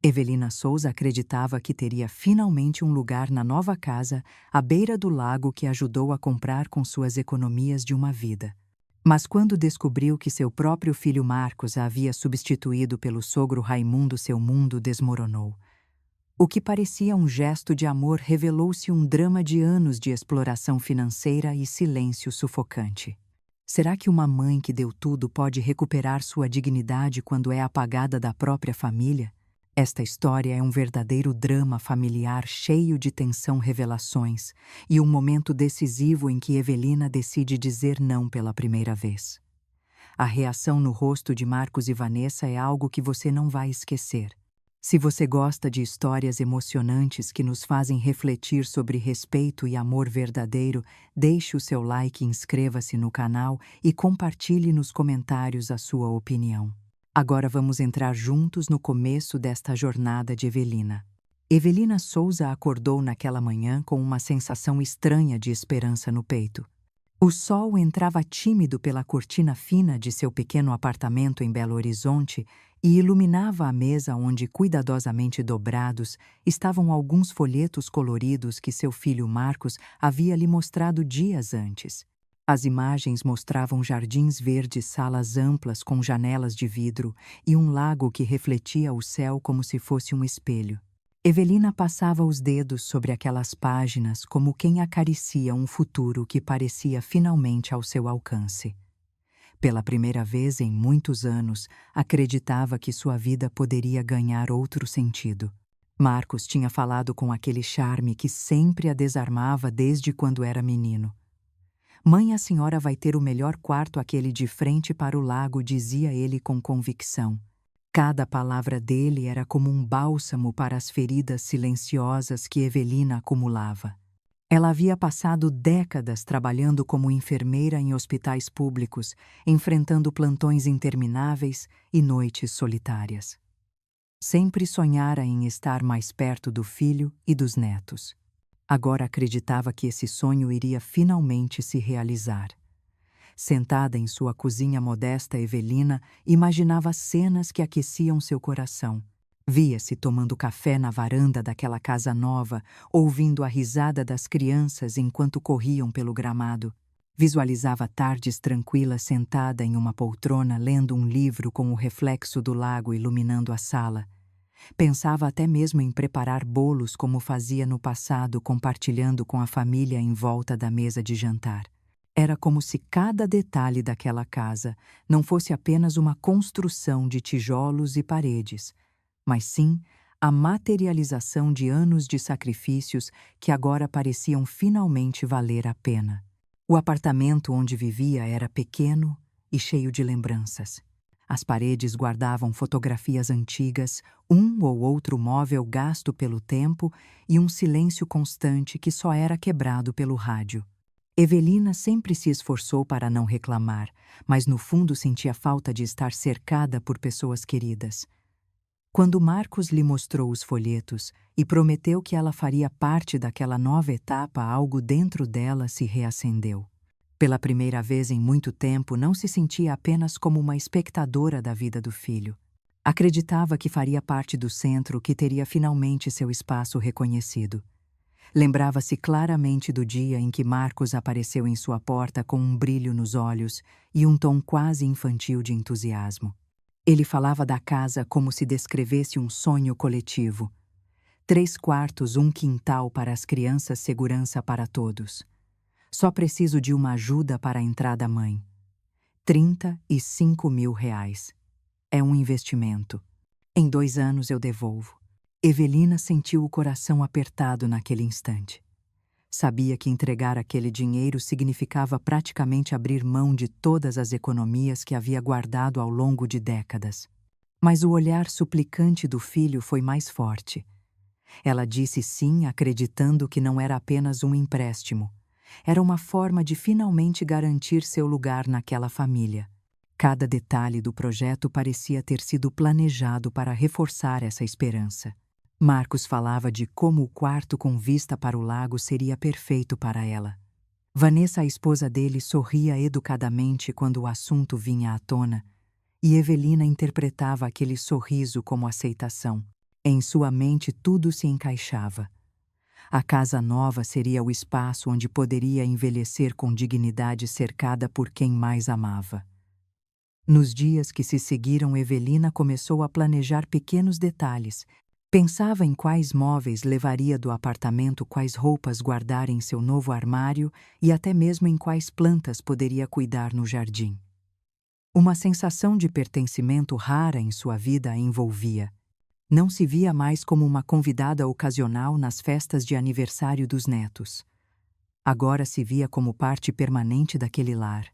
Evelina Souza acreditava que teria finalmente um lugar na nova casa à beira do lago que ajudou a comprar com suas economias de uma vida. Mas quando descobriu que seu próprio filho Marcos a havia substituído pelo sogro Raimundo, seu mundo desmoronou. O que parecia um gesto de amor revelou-se um drama de anos de exploração financeira e silêncio sufocante. Será que uma mãe que deu tudo pode recuperar sua dignidade quando é apagada da própria família? Esta história é um verdadeiro drama familiar cheio de tensão, revelações e um momento decisivo em que Evelina decide dizer não pela primeira vez. A reação no rosto de Marcos e Vanessa é algo que você não vai esquecer. Se você gosta de histórias emocionantes que nos fazem refletir sobre respeito e amor verdadeiro, deixe o seu like, inscreva-se no canal e compartilhe nos comentários a sua opinião. Agora vamos entrar juntos no começo desta jornada de Evelina. Evelina Souza acordou naquela manhã com uma sensação estranha de esperança no peito. O sol entrava tímido pela cortina fina de seu pequeno apartamento em Belo Horizonte e iluminava a mesa onde, cuidadosamente dobrados, estavam alguns folhetos coloridos que seu filho Marcos havia lhe mostrado dias antes. As imagens mostravam jardins verdes, salas amplas com janelas de vidro e um lago que refletia o céu como se fosse um espelho. Evelina passava os dedos sobre aquelas páginas como quem acaricia um futuro que parecia finalmente ao seu alcance. Pela primeira vez em muitos anos, acreditava que sua vida poderia ganhar outro sentido. Marcos tinha falado com aquele charme que sempre a desarmava desde quando era menino. "Mãe, a senhora vai ter o melhor quarto, aquele de frente para o lago", dizia ele com convicção. Cada palavra dele era como um bálsamo para as feridas silenciosas que Evelina acumulava. Ela havia passado décadas trabalhando como enfermeira em hospitais públicos, enfrentando plantões intermináveis e noites solitárias. Sempre sonhara em estar mais perto do filho e dos netos. Agora acreditava que esse sonho iria finalmente se realizar. Sentada em sua cozinha modesta, Evelina imaginava cenas que aqueciam seu coração. Via-se tomando café na varanda daquela casa nova, ouvindo a risada das crianças enquanto corriam pelo gramado. Visualizava tardes tranquilas sentada em uma poltrona lendo um livro com o reflexo do lago iluminando a sala. Pensava até mesmo em preparar bolos como fazia no passado, compartilhando com a família em volta da mesa de jantar. Era como se cada detalhe daquela casa não fosse apenas uma construção de tijolos e paredes, mas sim a materialização de anos de sacrifícios que agora pareciam finalmente valer a pena. O apartamento onde vivia era pequeno e cheio de lembranças. As paredes guardavam fotografias antigas, um ou outro móvel gasto pelo tempo e um silêncio constante que só era quebrado pelo rádio. Evelina sempre se esforçou para não reclamar, mas no fundo sentia falta de estar cercada por pessoas queridas. Quando Marcos lhe mostrou os folhetos e prometeu que ela faria parte daquela nova etapa, algo dentro dela se reacendeu. Pela primeira vez em muito tempo, não se sentia apenas como uma espectadora da vida do filho. Acreditava que faria parte do centro, que teria finalmente seu espaço reconhecido. Lembrava-se claramente do dia em que Marcos apareceu em sua porta com um brilho nos olhos e um tom quase infantil de entusiasmo. Ele falava da casa como se descrevesse um sonho coletivo. 3 quartos, um quintal para as crianças, segurança para todos. Só preciso de uma ajuda para a entrada, mãe. R$35 mil. É um investimento. Em 2 anos eu devolvo. Evelina sentiu o coração apertado naquele instante. Sabia que entregar aquele dinheiro significava praticamente abrir mão de todas as economias que havia guardado ao longo de décadas. Mas o olhar suplicante do filho foi mais forte. Ela disse sim, acreditando que não era apenas um empréstimo. Era uma forma de finalmente garantir seu lugar naquela família. Cada detalhe do projeto parecia ter sido planejado para reforçar essa esperança. Marcos falava de como o quarto com vista para o lago seria perfeito para ela. Vanessa, a esposa dele, sorria educadamente quando o assunto vinha à tona, e Evelina interpretava aquele sorriso como aceitação. Em sua mente tudo se encaixava. A casa nova seria o espaço onde poderia envelhecer com dignidade, cercada por quem mais amava. Nos dias que se seguiram, Evelina começou a planejar pequenos detalhes. Pensava em quais móveis levaria do apartamento, quais roupas guardar em seu novo armário e até mesmo em quais plantas poderia cuidar no jardim. Uma sensação de pertencimento rara em sua vida a envolvia. Não se via mais como uma convidada ocasional nas festas de aniversário dos netos. Agora se via como parte permanente daquele lar.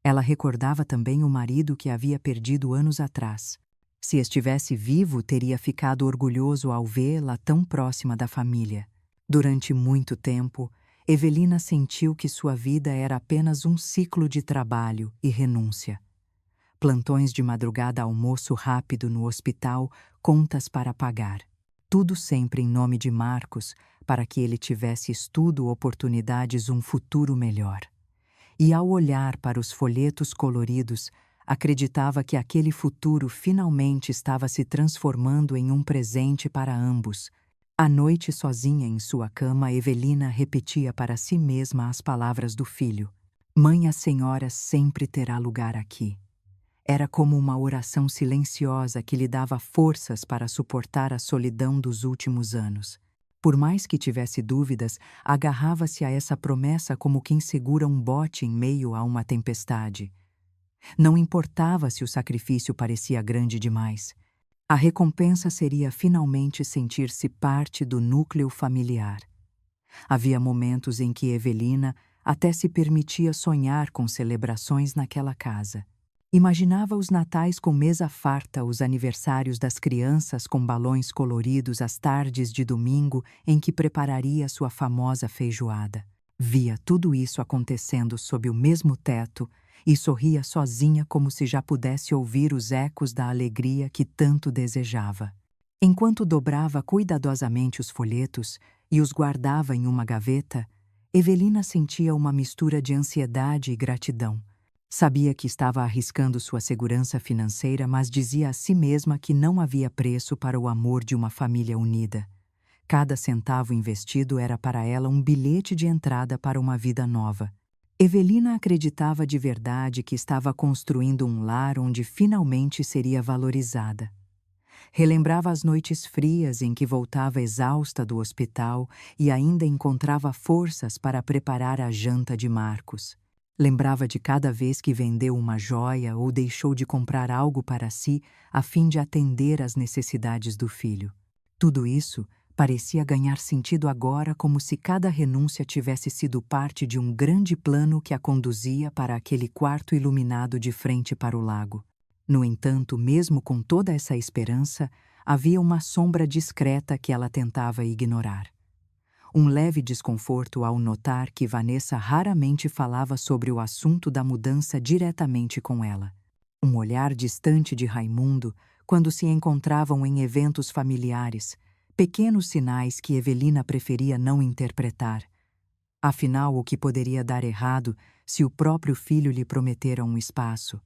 Ela recordava também o marido que havia perdido anos atrás. Se estivesse vivo, teria ficado orgulhoso ao vê-la tão próxima da família. Durante muito tempo, Evelina sentiu que sua vida era apenas um ciclo de trabalho e renúncia. Plantões de madrugada, almoço rápido no hospital, contas para pagar. Tudo sempre em nome de Marcos, para que ele tivesse estudo, oportunidades, um futuro melhor. E ao olhar para os folhetos coloridos, acreditava que aquele futuro finalmente estava se transformando em um presente para ambos. À noite, sozinha em sua cama, Evelina repetia para si mesma as palavras do filho: "Mãe, a senhora sempre terá lugar aqui." Era como uma oração silenciosa que lhe dava forças para suportar a solidão dos últimos anos. Por mais que tivesse dúvidas, agarrava-se a essa promessa como quem segura um bote em meio a uma tempestade. Não importava se o sacrifício parecia grande demais. A recompensa seria finalmente sentir-se parte do núcleo familiar. Havia momentos em que Evelina até se permitia sonhar com celebrações naquela casa. Imaginava os natais com mesa farta, os aniversários das crianças com balões coloridos, as tardes de domingo em que prepararia sua famosa feijoada. Via tudo isso acontecendo sob o mesmo teto e sorria sozinha como se já pudesse ouvir os ecos da alegria que tanto desejava. Enquanto dobrava cuidadosamente os folhetos e os guardava em uma gaveta, Evelina sentia uma mistura de ansiedade e gratidão. Sabia que estava arriscando sua segurança financeira, mas dizia a si mesma que não havia preço para o amor de uma família unida. Cada centavo investido era para ela um bilhete de entrada para uma vida nova. Evelina acreditava de verdade que estava construindo um lar onde finalmente seria valorizada. Relembrava as noites frias em que voltava exausta do hospital e ainda encontrava forças para preparar a janta de Marcos. Lembrava de cada vez que vendeu uma joia ou deixou de comprar algo para si a fim de atender às necessidades do filho. Tudo isso parecia ganhar sentido agora, como se cada renúncia tivesse sido parte de um grande plano que a conduzia para aquele quarto iluminado de frente para o lago. No entanto, mesmo com toda essa esperança, havia uma sombra discreta que ela tentava ignorar. Um leve desconforto ao notar que Vanessa raramente falava sobre o assunto da mudança diretamente com ela. Um olhar distante de Raimundo quando se encontravam em eventos familiares, pequenos sinais que Evelina preferia não interpretar. Afinal, o que poderia dar errado se o próprio filho lhe prometera um espaço?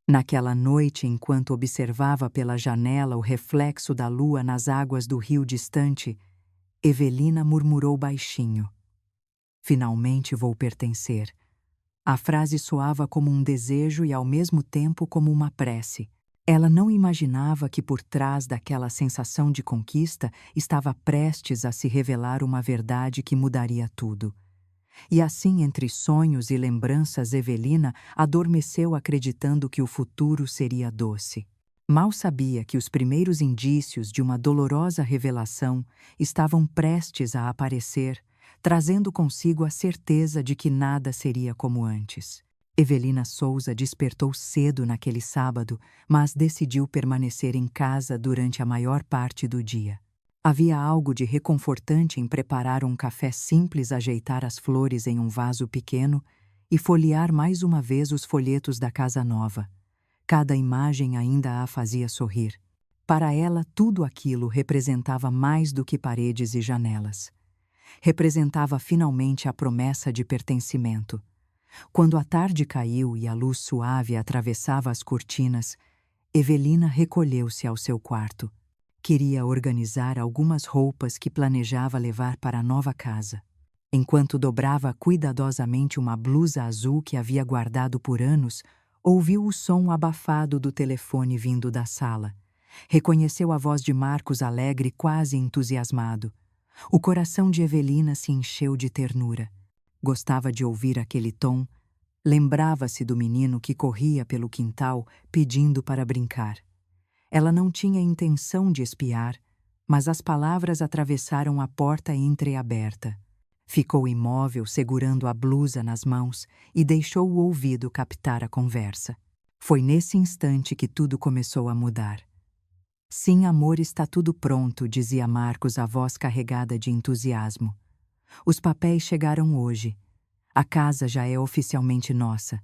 Naquela noite, enquanto observava pela janela o reflexo da lua nas águas do rio distante, Evelina murmurou baixinho: "Finalmente vou pertencer." A frase soava como um desejo e ao mesmo tempo como uma prece. Ela não imaginava que por trás daquela sensação de conquista estava prestes a se revelar uma verdade que mudaria tudo. E assim, entre sonhos e lembranças, Evelina adormeceu acreditando que o futuro seria doce. Mal sabia que os primeiros indícios de uma dolorosa revelação estavam prestes a aparecer, trazendo consigo a certeza de que nada seria como antes. Evelina Souza despertou cedo naquele sábado, mas decidiu permanecer em casa durante a maior parte do dia. Havia algo de reconfortante em preparar um café simples, ajeitar as flores em um vaso pequeno e folhear mais uma vez os folhetos da casa nova. Cada imagem ainda a fazia sorrir. Para ela, tudo aquilo representava mais do que paredes e janelas. Representava finalmente a promessa de pertencimento. Quando a tarde caiu e a luz suave atravessava as cortinas, Evelina recolheu-se ao seu quarto. Queria organizar algumas roupas que planejava levar para a nova casa. Enquanto dobrava cuidadosamente uma blusa azul que havia guardado por anos, ouviu o som abafado do telefone vindo da sala. Reconheceu a voz de Marcos alegre, quase entusiasmado. O coração de Evelina se encheu de ternura. Gostava de ouvir aquele tom. Lembrava-se do menino que corria pelo quintal pedindo para brincar. Ela não tinha intenção de espiar, mas as palavras atravessaram a porta entreaberta. Ficou imóvel, segurando a blusa nas mãos, e deixou o ouvido captar a conversa. Foi nesse instante que tudo começou a mudar. Sim, amor, está tudo pronto, dizia Marcos, a voz carregada de entusiasmo. Os papéis chegaram hoje. A casa já é oficialmente nossa.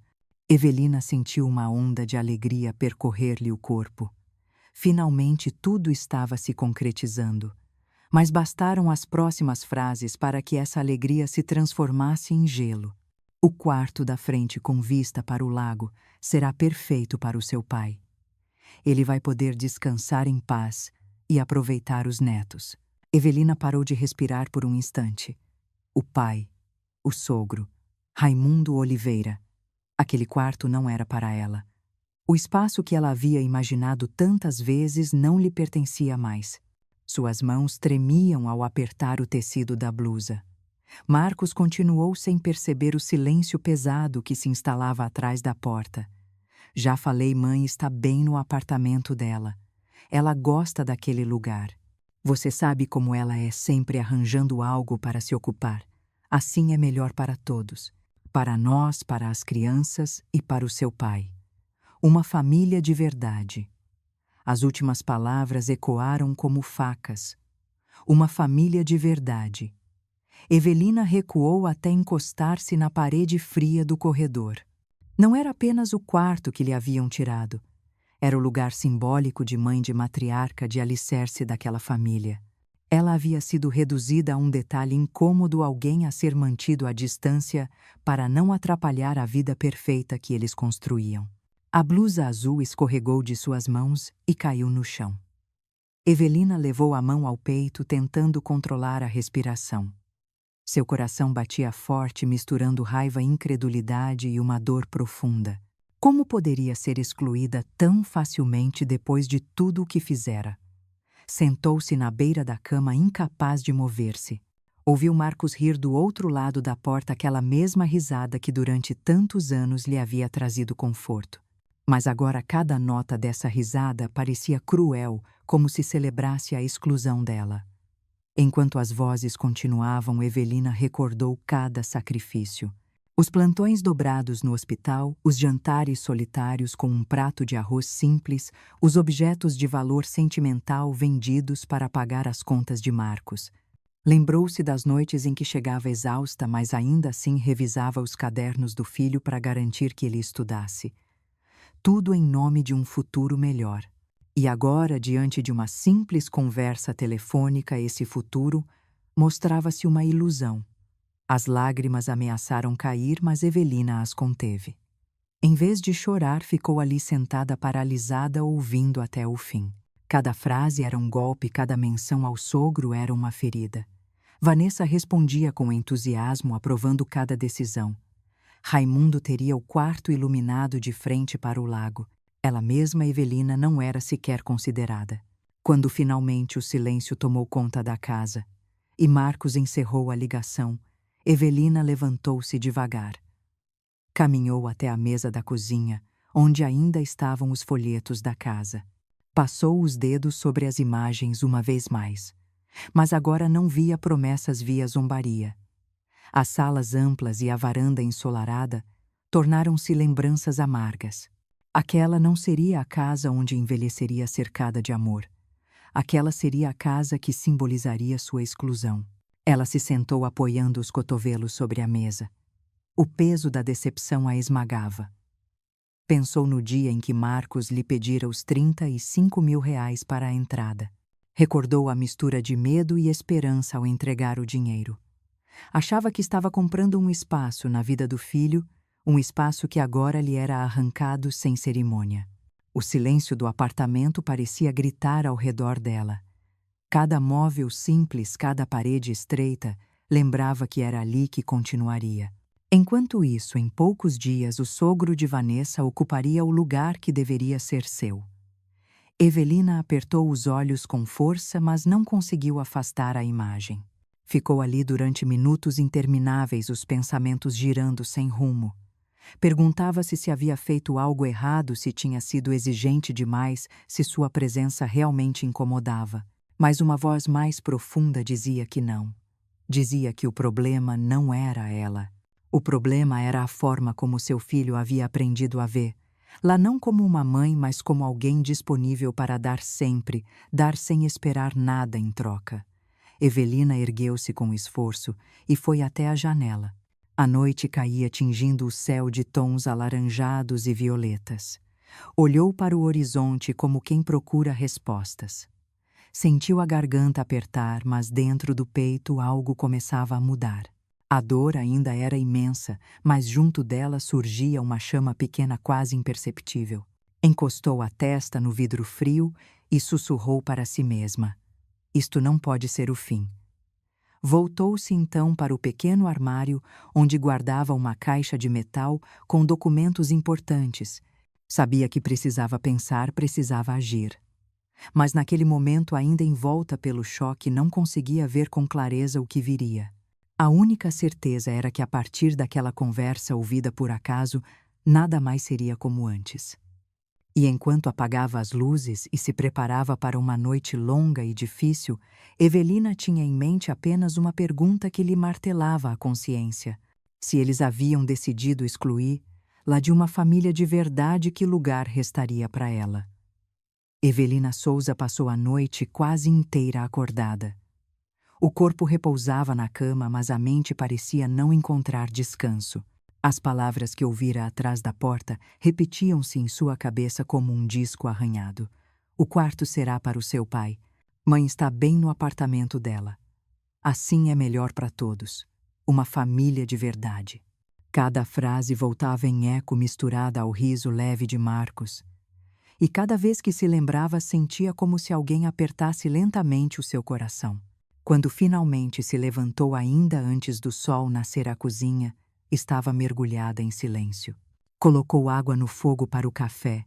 Evelina sentiu uma onda de alegria percorrer-lhe o corpo. Finalmente tudo estava se concretizando. Mas bastaram as próximas frases para que essa alegria se transformasse em gelo. O quarto da frente com vista para o lago será perfeito para o seu pai. Ele vai poder descansar em paz e aproveitar os netos. Evelina parou de respirar por um instante. O pai, o sogro, Raimundo Oliveira. Aquele quarto não era para ela. O espaço que ela havia imaginado tantas vezes não lhe pertencia mais. Suas mãos tremiam ao apertar o tecido da blusa. Marcos continuou sem perceber o silêncio pesado que se instalava atrás da porta. Já falei, mãe está bem no apartamento dela. Ela gosta daquele lugar. Você sabe como ela é, sempre arranjando algo para se ocupar. Assim é melhor para todos. Para nós, para as crianças e para o seu pai. Uma família de verdade. As últimas palavras ecoaram como facas. Uma família de verdade. Evelina recuou até encostar-se na parede fria do corredor. Não era apenas o quarto que lhe haviam tirado. Era o lugar simbólico de mãe de matriarca, de alicerce daquela família. Ela havia sido reduzida a um detalhe incômodo, alguém a ser mantido à distância para não atrapalhar a vida perfeita que eles construíam. A blusa azul escorregou de suas mãos e caiu no chão. Evelina levou a mão ao peito, tentando controlar a respiração. Seu coração batia forte, misturando raiva, incredulidade e uma dor profunda. Como poderia ser excluída tão facilmente depois de tudo o que fizera? Sentou-se na beira da cama, incapaz de mover-se. Ouviu Marcos rir do outro lado da porta, aquela mesma risada que durante tantos anos lhe havia trazido conforto. Mas agora cada nota dessa risada parecia cruel, como se celebrasse a exclusão dela. Enquanto as vozes continuavam, Evelina recordou cada sacrifício. Os plantões dobrados no hospital, os jantares solitários com um prato de arroz simples, os objetos de valor sentimental vendidos para pagar as contas de Marcos. Lembrou-se das noites em que chegava exausta, mas ainda assim revisava os cadernos do filho para garantir que ele estudasse. Tudo em nome de um futuro melhor. E agora, diante de uma simples conversa telefônica, esse futuro mostrava-se uma ilusão. As lágrimas ameaçaram cair, mas Evelina as conteve. Em vez de chorar, ficou ali sentada paralisada, ouvindo até o fim. Cada frase era um golpe, cada menção ao sogro era uma ferida. Vanessa respondia com entusiasmo, aprovando cada decisão. Raimundo teria o quarto iluminado de frente para o lago. Ela mesma, Evelina, não era sequer considerada. Quando finalmente o silêncio tomou conta da casa e Marcos encerrou a ligação, Evelina levantou-se devagar. Caminhou até a mesa da cozinha, onde ainda estavam os folhetos da casa. Passou os dedos sobre as imagens uma vez mais. Mas agora não via promessas, via zombaria. As salas amplas e a varanda ensolarada tornaram-se lembranças amargas. Aquela não seria a casa onde envelheceria cercada de amor. Aquela seria a casa que simbolizaria sua exclusão. Ela se sentou apoiando os cotovelos sobre a mesa. O peso da decepção a esmagava. Pensou no dia em que Marcos lhe pedira os 35 mil reais para a entrada. Recordou a mistura de medo e esperança ao entregar o dinheiro. Achava que estava comprando um espaço na vida do filho, um espaço que agora lhe era arrancado sem cerimônia. O silêncio do apartamento parecia gritar ao redor dela. Cada móvel simples, cada parede estreita, lembrava que era ali que continuaria. Enquanto isso, em poucos dias, o sogro de Vanessa ocuparia o lugar que deveria ser seu. Evelina apertou os olhos com força, mas não conseguiu afastar a imagem. Ficou ali durante minutos intermináveis, os pensamentos girando sem rumo. Perguntava-se se havia feito algo errado, se tinha sido exigente demais, se sua presença realmente incomodava. Mas uma voz mais profunda dizia que não. Dizia que o problema não era ela. O problema era a forma como seu filho havia aprendido a ver. Lá não como uma mãe, mas como alguém disponível para dar sempre, dar sem esperar nada em troca. Evelina ergueu-se com esforço e foi até a janela. A noite caía tingindo o céu de tons alaranjados e violetas. Olhou para o horizonte como quem procura respostas. Sentiu a garganta apertar, mas dentro do peito algo começava a mudar. A dor ainda era imensa, mas junto dela surgia uma chama pequena quase imperceptível. Encostou a testa no vidro frio e sussurrou para si mesma: isto não pode ser o fim. Voltou-se então para o pequeno armário onde guardava uma caixa de metal com documentos importantes. Sabia que precisava pensar, precisava agir. Mas naquele momento, ainda envolta pelo choque, não conseguia ver com clareza o que viria. A única certeza era que a partir daquela conversa ouvida por acaso, nada mais seria como antes. E enquanto apagava as luzes e se preparava para uma noite longa e difícil, Evelina tinha em mente apenas uma pergunta que lhe martelava a consciência. Se eles haviam decidido excluir, lá de uma família de verdade, que lugar restaria para ela? Evelina Souza passou a noite quase inteira acordada. O corpo repousava na cama, mas a mente parecia não encontrar descanso. As palavras que ouvira atrás da porta repetiam-se em sua cabeça como um disco arranhado. O quarto será para o seu pai. Mãe está bem no apartamento dela. Assim é melhor para todos. Uma família de verdade. Cada frase voltava em eco misturada ao riso leve de Marcos. E cada vez que se lembrava, sentia como se alguém apertasse lentamente o seu coração. Quando finalmente se levantou, ainda antes do sol nascer à cozinha, estava mergulhada em silêncio. Colocou água no fogo para o café,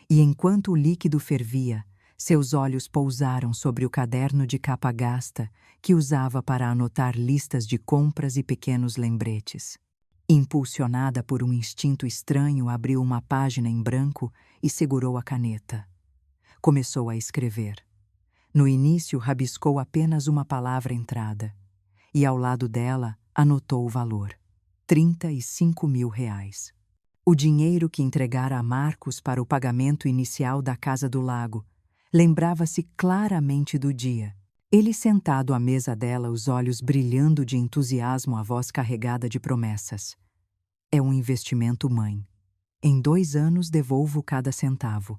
e enquanto o líquido fervia, seus olhos pousaram sobre o caderno de capa gasta que usava para anotar listas de compras e pequenos lembretes. Impulsionada por um instinto estranho, abriu uma página em branco e segurou a caneta. Começou a escrever. No início, rabiscou apenas uma palavra entrada, e ao lado dela anotou o valor: R$ 35.000. O dinheiro que entregara a Marcos para o pagamento inicial da Casa do Lago. Lembrava-se claramente do dia. Ele sentado à mesa dela, os olhos brilhando de entusiasmo, a voz carregada de promessas. É um investimento, mãe. Em 2 anos devolvo cada centavo.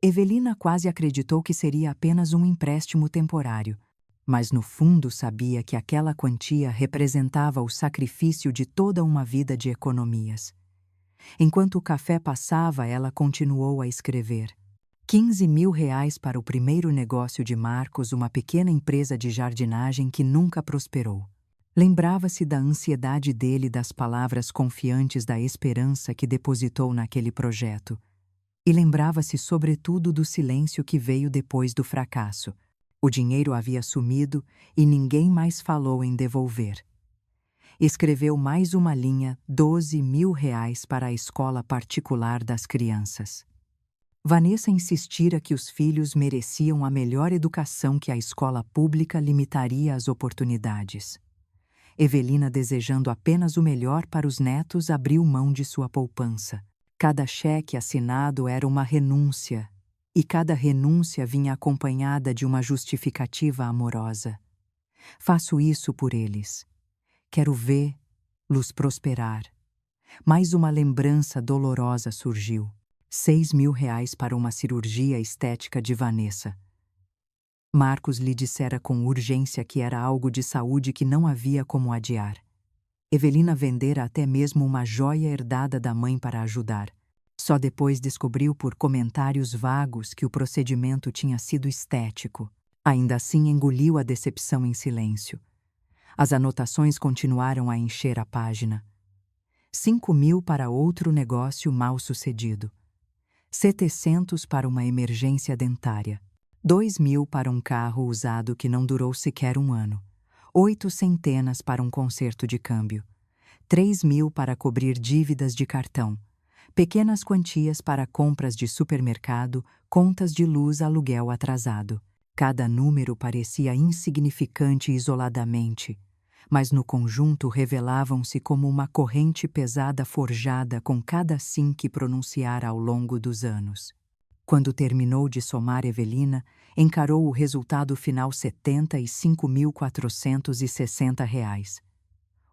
Evelina quase acreditou que seria apenas um empréstimo temporário, mas no fundo sabia que aquela quantia representava o sacrifício de toda uma vida de economias. Enquanto o café passava, ela continuou a escrever. R$ 15.000 para o primeiro negócio de Marcos, uma pequena empresa de jardinagem que nunca prosperou. Lembrava-se da ansiedade dele, das palavras confiantes, da esperança que depositou naquele projeto. E lembrava-se sobretudo do silêncio que veio depois do fracasso. O dinheiro havia sumido e ninguém mais falou em devolver. Escreveu mais uma linha: R$ 12.000 para a escola particular das crianças. Vanessa insistira que os filhos mereciam a melhor educação, que a escola pública limitaria as oportunidades. Evelina, desejando apenas o melhor para os netos, abriu mão de sua poupança. Cada cheque assinado era uma renúncia, e cada renúncia vinha acompanhada de uma justificativa amorosa. Faço isso por eles. Quero vê-los prosperar. Mais uma lembrança dolorosa surgiu. R$ 6.000 para uma cirurgia estética de Vanessa. Marcos lhe dissera com urgência que era algo de saúde que não havia como adiar. Evelina vendera até mesmo uma joia herdada da mãe para ajudar. Só depois descobriu por comentários vagos que o procedimento tinha sido estético. Ainda assim, engoliu a decepção em silêncio. As anotações continuaram a encher a página. 5.000 para outro negócio mal-sucedido. 700 para uma emergência dentária. 2.000 para um carro usado que não durou sequer um ano. 800 para um conserto de câmbio. 3.000 para cobrir dívidas de cartão. Pequenas quantias para compras de supermercado, contas de luz, aluguel atrasado. Cada número parecia insignificante isoladamente, mas no conjunto revelavam-se como uma corrente pesada forjada com cada sim que pronunciara ao longo dos anos. Quando terminou de somar, Evelina encarou o resultado final: R$ 75.460.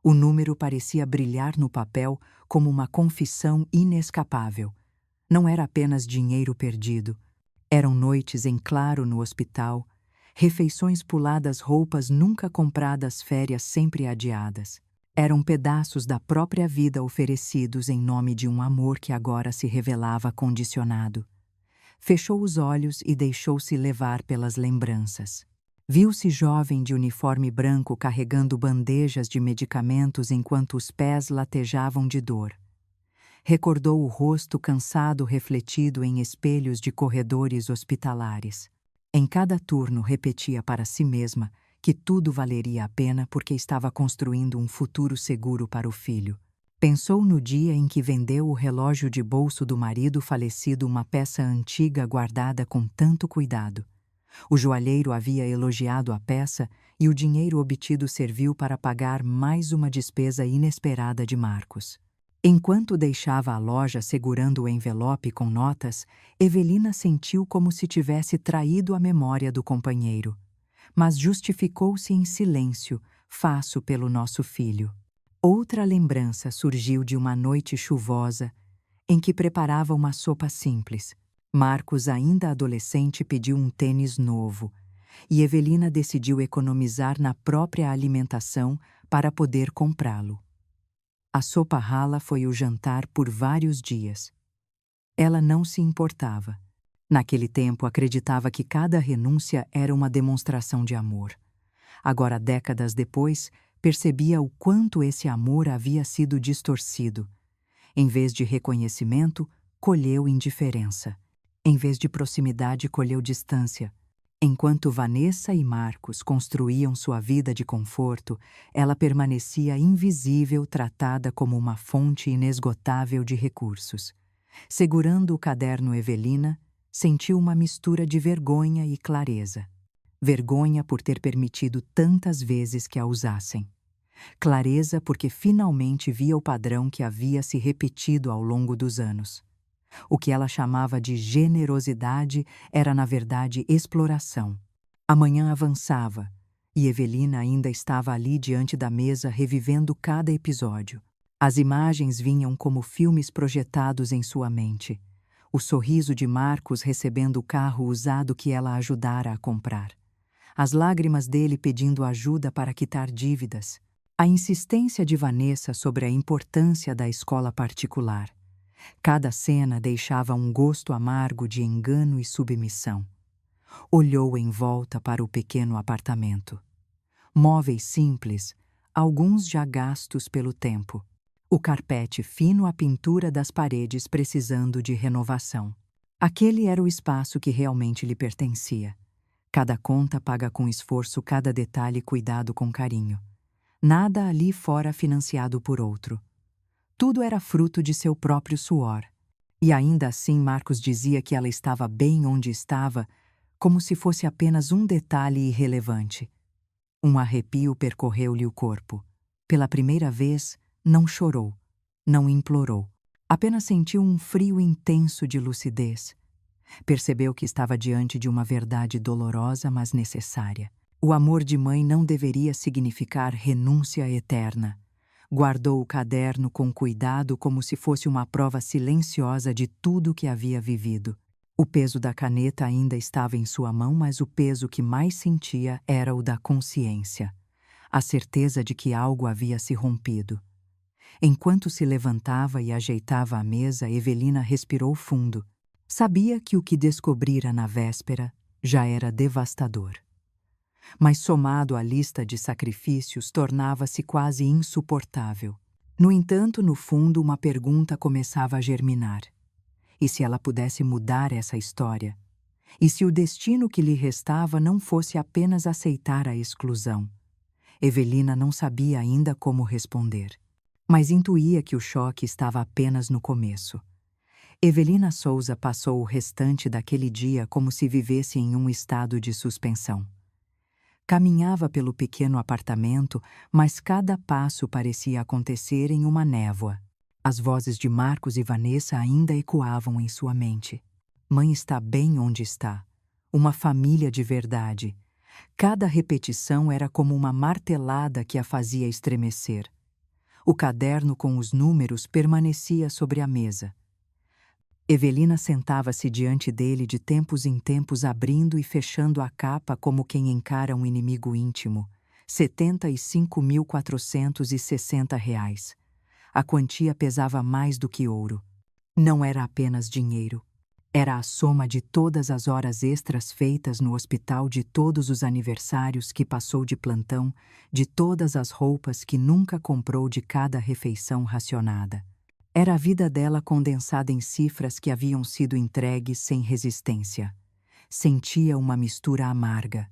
O número parecia brilhar no papel como uma confissão inescapável. Não era apenas dinheiro perdido. Eram noites em claro no hospital, refeições puladas, roupas nunca compradas, férias sempre adiadas. Eram pedaços da própria vida oferecidos em nome de um amor que agora se revelava condicionado. Fechou os olhos e deixou-se levar pelas lembranças. Viu-se jovem de uniforme branco carregando bandejas de medicamentos enquanto os pés latejavam de dor. Recordou o rosto cansado refletido em espelhos de corredores hospitalares. Em cada turno repetia para si mesma que tudo valeria a pena porque estava construindo um futuro seguro para o filho. Pensou no dia em que vendeu o relógio de bolso do marido falecido, uma peça antiga guardada com tanto cuidado. O joalheiro havia elogiado a peça e o dinheiro obtido serviu para pagar mais uma despesa inesperada de Marcos. Enquanto deixava a loja segurando o envelope com notas, Evelina sentiu como se tivesse traído a memória do companheiro. Mas justificou-se em silêncio: faço pelo nosso filho. Outra lembrança surgiu de uma noite chuvosa em que preparava uma sopa simples. Marcos, ainda adolescente, pediu um tênis novo e Evelina decidiu economizar na própria alimentação para poder comprá-lo. A sopa rala foi o jantar por vários dias. Ela não se importava. Naquele tempo, acreditava que cada renúncia era uma demonstração de amor. Agora, décadas depois, percebia o quanto esse amor havia sido distorcido. Em vez de reconhecimento, colheu indiferença. Em vez de proximidade, colheu distância. Enquanto Vanessa e Marcos construíam sua vida de conforto, ela permanecia invisível, tratada como uma fonte inesgotável de recursos. Segurando o caderno, Evelina sentiu uma mistura de vergonha e clareza. Vergonha por ter permitido tantas vezes que a usassem. Clareza porque finalmente via o padrão que havia se repetido ao longo dos anos. O que ela chamava de generosidade era, na verdade, exploração. A manhã avançava e Evelina ainda estava ali diante da mesa revivendo cada episódio. As imagens vinham como filmes projetados em sua mente. O sorriso de Marcos recebendo o carro usado que ela ajudara a comprar. As lágrimas dele pedindo ajuda para quitar dívidas. A insistência de Vanessa sobre a importância da escola particular. Cada cena deixava um gosto amargo de engano e submissão. Olhou em volta para o pequeno apartamento. Móveis simples, alguns já gastos pelo tempo. O carpete fino, a pintura das paredes precisando de renovação. Aquele era o espaço que realmente lhe pertencia. Cada conta paga com esforço, cada detalhe cuidado com carinho. Nada ali fora financiado por outro. Tudo era fruto de seu próprio suor. E ainda assim Marcos dizia que ela estava bem onde estava, como se fosse apenas um detalhe irrelevante. Um arrepio percorreu-lhe o corpo. Pela primeira vez, não chorou, não implorou. Apenas sentiu um frio intenso de lucidez. Percebeu que estava diante de uma verdade dolorosa, mas necessária. O amor de mãe não deveria significar renúncia eterna. Guardou o caderno com cuidado como se fosse uma prova silenciosa de tudo o que havia vivido. O peso da caneta ainda estava em sua mão, mas o peso que mais sentia era o da consciência. A certeza de que algo havia se rompido. Enquanto se levantava e ajeitava a mesa, Evelina respirou fundo. Sabia que o que descobrira na véspera já era devastador. mas somado à lista de sacrifícios tornava-se quase insuportável. No entanto, no fundo, uma pergunta começava a germinar. E se ela pudesse mudar essa história? E se o destino que lhe restava não fosse apenas aceitar a exclusão? Evelina não sabia ainda como responder, mas intuía que o choque estava apenas no começo. Evelina Souza passou o restante daquele dia como se vivesse em um estado de suspensão. Caminhava pelo pequeno apartamento, mas cada passo parecia acontecer em uma névoa. As vozes de Marcos e Vanessa ainda ecoavam em sua mente. Mãe está bem onde está. Uma família de verdade. Cada repetição era como uma martelada que a fazia estremecer. O caderno com os números permanecia sobre a mesa. Evelina sentava-se diante dele de tempos em tempos, abrindo e fechando a capa como quem encara um inimigo íntimo. R$ 75.460. A quantia pesava mais do que ouro. Não era apenas dinheiro. Era a soma de todas as horas extras feitas no hospital, de todos os aniversários que passou de plantão, de todas as roupas que nunca comprou, de cada refeição racionada. Era a vida dela condensada em cifras que haviam sido entregues sem resistência. Sentia uma mistura amarga.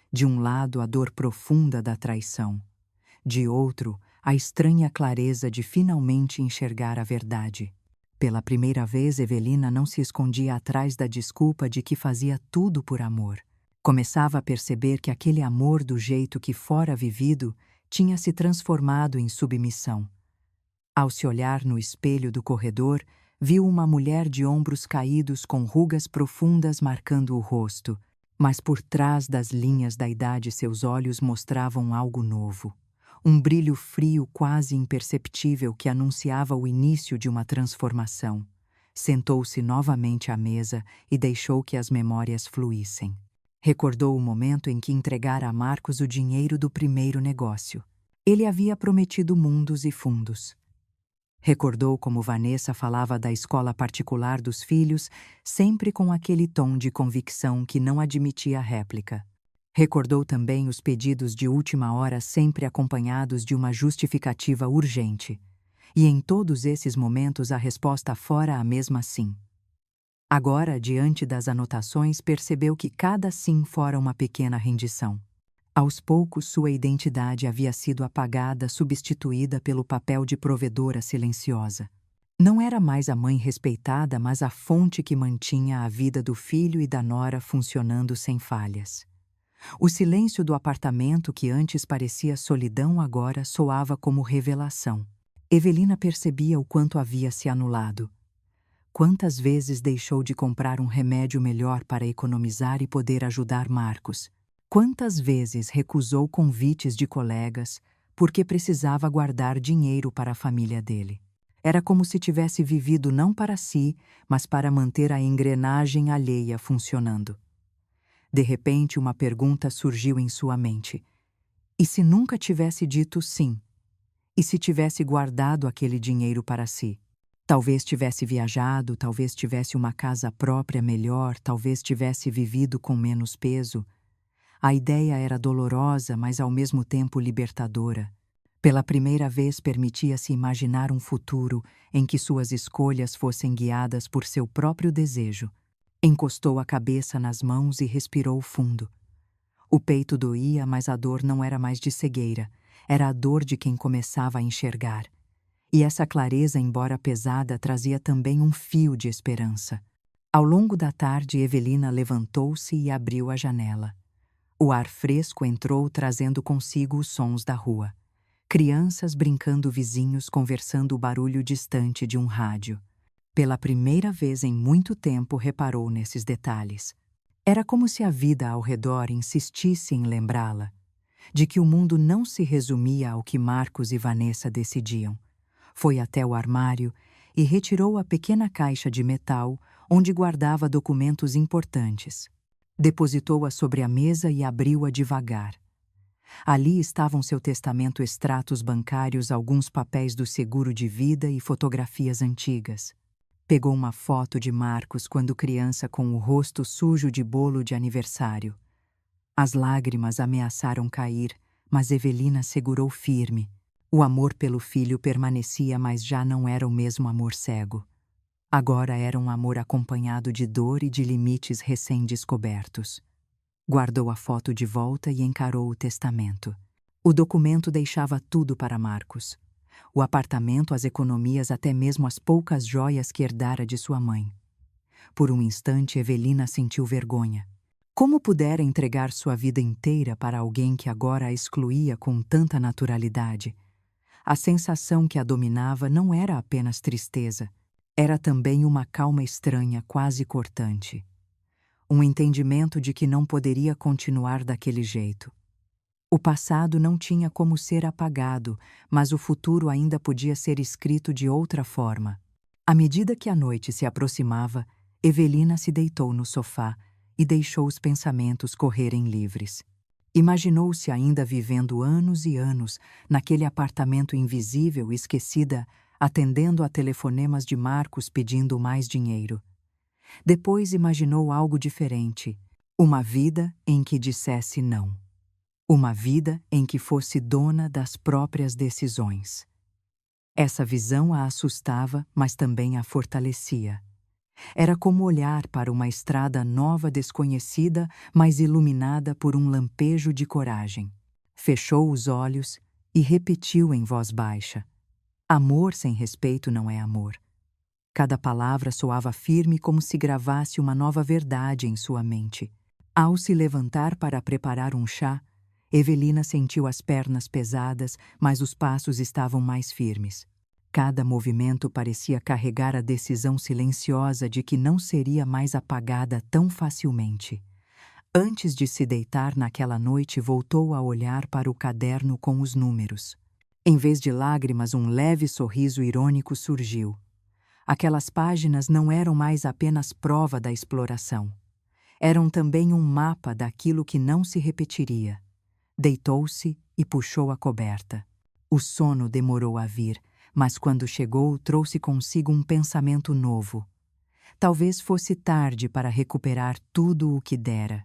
De um lado, a dor profunda da traição. De outro, a estranha clareza de finalmente enxergar a verdade. Pela primeira vez, Evelina não se escondia atrás da desculpa de que fazia tudo por amor. Começava a perceber que aquele amor, do jeito que fora vivido, tinha se transformado em submissão. Ao se olhar no espelho do corredor, viu uma mulher de ombros caídos com rugas profundas marcando o rosto, mas por trás das linhas da idade seus olhos mostravam algo novo. Um brilho frio quase imperceptível que anunciava o início de uma transformação. Sentou-se novamente à mesa e deixou que as memórias fluíssem. Recordou o momento em que entregara a Marcos o dinheiro do primeiro negócio. Ele havia prometido mundos e fundos. Recordou como Vanessa falava da escola particular dos filhos, sempre com aquele tom de convicção que não admitia réplica. Recordou também os pedidos de última hora, sempre acompanhados de uma justificativa urgente. E em todos esses momentos a resposta fora a mesma sim. Agora, diante das anotações, percebeu que cada sim fora uma pequena rendição. Aos poucos, sua identidade havia sido apagada, substituída pelo papel de provedora silenciosa. Não era mais a mãe respeitada, mas a fonte que mantinha a vida do filho e da nora funcionando sem falhas. O silêncio do apartamento, que antes parecia solidão, agora soava como revelação. Evelina percebia o quanto havia se anulado. Quantas vezes deixou de comprar um remédio melhor para economizar e poder ajudar Marcos? Quantas vezes recusou convites de colegas porque precisava guardar dinheiro para a família dele? Era como se tivesse vivido não para si, mas para manter a engrenagem alheia funcionando. De repente, uma pergunta surgiu em sua mente. E se nunca tivesse dito sim? E se tivesse guardado aquele dinheiro para si? Talvez tivesse viajado, talvez tivesse uma casa própria melhor, talvez tivesse vivido com menos peso. A ideia era dolorosa, mas ao mesmo tempo libertadora. Pela primeira vez permitia-se imaginar um futuro em que suas escolhas fossem guiadas por seu próprio desejo. Encostou a cabeça nas mãos e respirou fundo. O peito doía, mas a dor não era mais de cegueira. Era a dor de quem começava a enxergar. E essa clareza, embora pesada, trazia também um fio de esperança. Ao longo da tarde, Evelina levantou-se e abriu a janela. O ar fresco entrou, trazendo consigo os sons da rua. Crianças brincando, vizinhos conversando, o barulho distante de um rádio. Pela primeira vez em muito tempo reparou nesses detalhes. Era como se a vida ao redor insistisse em lembrá-la, de que o mundo não se resumia ao que Marcos e Vanessa decidiam. Foi até o armário e retirou a pequena caixa de metal onde guardava documentos importantes. Depositou-a sobre a mesa e abriu-a devagar. Ali estavam seu testamento, extratos bancários, alguns papéis do seguro de vida e fotografias antigas. Pegou uma foto de Marcos quando criança, com o rosto sujo de bolo de aniversário. As lágrimas ameaçaram cair, mas Evelina segurou firme. O amor pelo filho permanecia, mas já não era o mesmo amor cego. Agora era um amor acompanhado de dor e de limites recém-descobertos. Guardou a foto de volta e encarou o testamento. O documento deixava tudo para Marcos. O apartamento, as economias, até mesmo as poucas joias que herdara de sua mãe. Por um instante, Evelina sentiu vergonha. Como pudera entregar sua vida inteira para alguém que agora a excluía com tanta naturalidade? A sensação que a dominava não era apenas tristeza, era também uma calma estranha, quase cortante. Um entendimento de que não poderia continuar daquele jeito. O passado não tinha como ser apagado, mas o futuro ainda podia ser escrito de outra forma. À medida que a noite se aproximava, Evelina se deitou no sofá e deixou os pensamentos correrem livres. Imaginou-se ainda vivendo anos e anos naquele apartamento invisível, esquecida, atendendo a telefonemas de Marcos pedindo mais dinheiro. Depois imaginou algo diferente, uma vida em que dissesse não. Uma vida em que fosse dona das próprias decisões. Essa visão a assustava, mas também a fortalecia. Era como olhar para uma estrada nova, desconhecida, mas iluminada por um lampejo de coragem. Fechou os olhos e repetiu em voz baixa: amor sem respeito não é amor. Cada palavra soava firme, como se gravasse uma nova verdade em sua mente. Ao se levantar para preparar um chá, Evelina sentiu as pernas pesadas, mas os passos estavam mais firmes. Cada movimento parecia carregar a decisão silenciosa de que não seria mais apagada tão facilmente. Antes de se deitar naquela noite, voltou a olhar para o caderno com os números. Em vez de lágrimas, um leve sorriso irônico surgiu. Aquelas páginas não eram mais apenas prova da exploração. Eram também um mapa daquilo que não se repetiria. Deitou-se e puxou a coberta. O sono demorou a vir, mas quando chegou, trouxe consigo um pensamento novo. Talvez fosse tarde para recuperar tudo o que dera,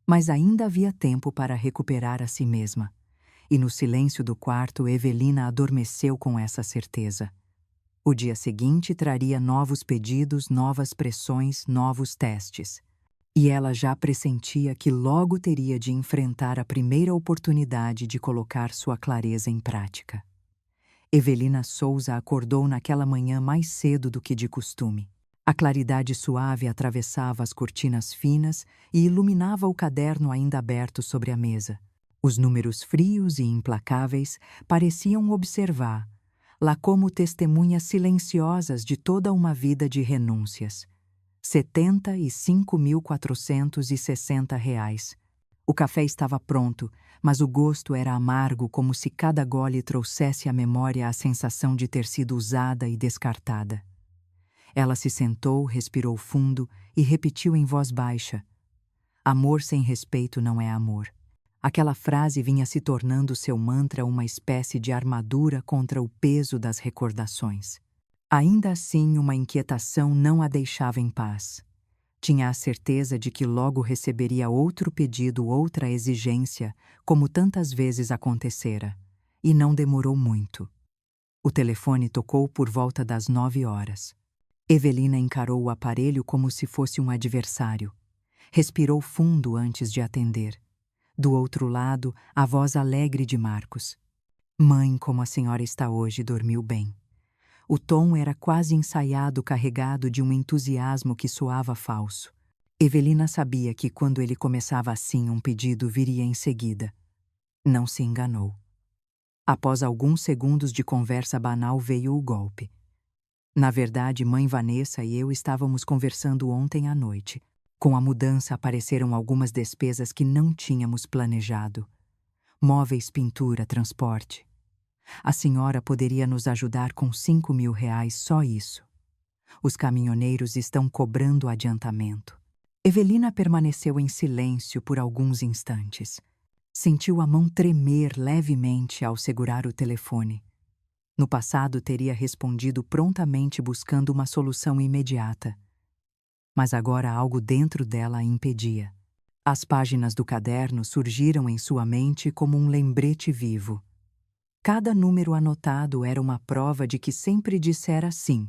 mas ainda havia tempo para recuperar a si mesma. E no silêncio do quarto, Evelina adormeceu com essa certeza. O dia seguinte traria novos pedidos, novas pressões, novos testes. E ela já pressentia que logo teria de enfrentar a primeira oportunidade de colocar sua clareza em prática. Evelina Souza acordou naquela manhã mais cedo do que de costume. A claridade suave atravessava as cortinas finas e iluminava o caderno ainda aberto sobre a mesa. Os números frios e implacáveis pareciam observar, lá como testemunhas silenciosas de toda uma vida de renúncias. R$ 75.460. O café estava pronto, mas o gosto era amargo, como se cada gole trouxesse à memória a sensação de ter sido usada e descartada. Ela se sentou, respirou fundo e repetiu em voz baixa: amor sem respeito não é amor. Aquela frase vinha se tornando seu mantra, uma espécie de armadura contra o peso das recordações. Ainda assim, uma inquietação não a deixava em paz. Tinha a certeza de que logo receberia outro pedido, outra exigência, como tantas vezes acontecera. E não demorou muito. O telefone tocou por volta das 9 horas. Evelina encarou o aparelho como se fosse um adversário. Respirou fundo antes de atender. Do outro lado, a voz alegre de Marcos. Mãe, como a senhora está hoje, dormiu bem. O tom era quase ensaiado, carregado de um entusiasmo que soava falso. Evelina sabia que quando ele começava assim, um pedido viria em seguida. Não se enganou. Após alguns segundos de conversa banal, veio o golpe. Na verdade, mãe Vanessa e eu estávamos conversando ontem à noite. Com a mudança apareceram algumas despesas que não tínhamos planejado. Móveis, pintura, transporte. A senhora poderia nos ajudar com R$ 5.000, só isso. Os caminhoneiros estão cobrando adiantamento. Evelina permaneceu em silêncio por alguns instantes. Sentiu a mão tremer levemente ao segurar o telefone. No passado teria respondido prontamente buscando uma solução imediata. Mas agora algo dentro dela a impedia. As páginas do caderno surgiram em sua mente como um lembrete vivo. Cada número anotado era uma prova de que sempre dissera sim,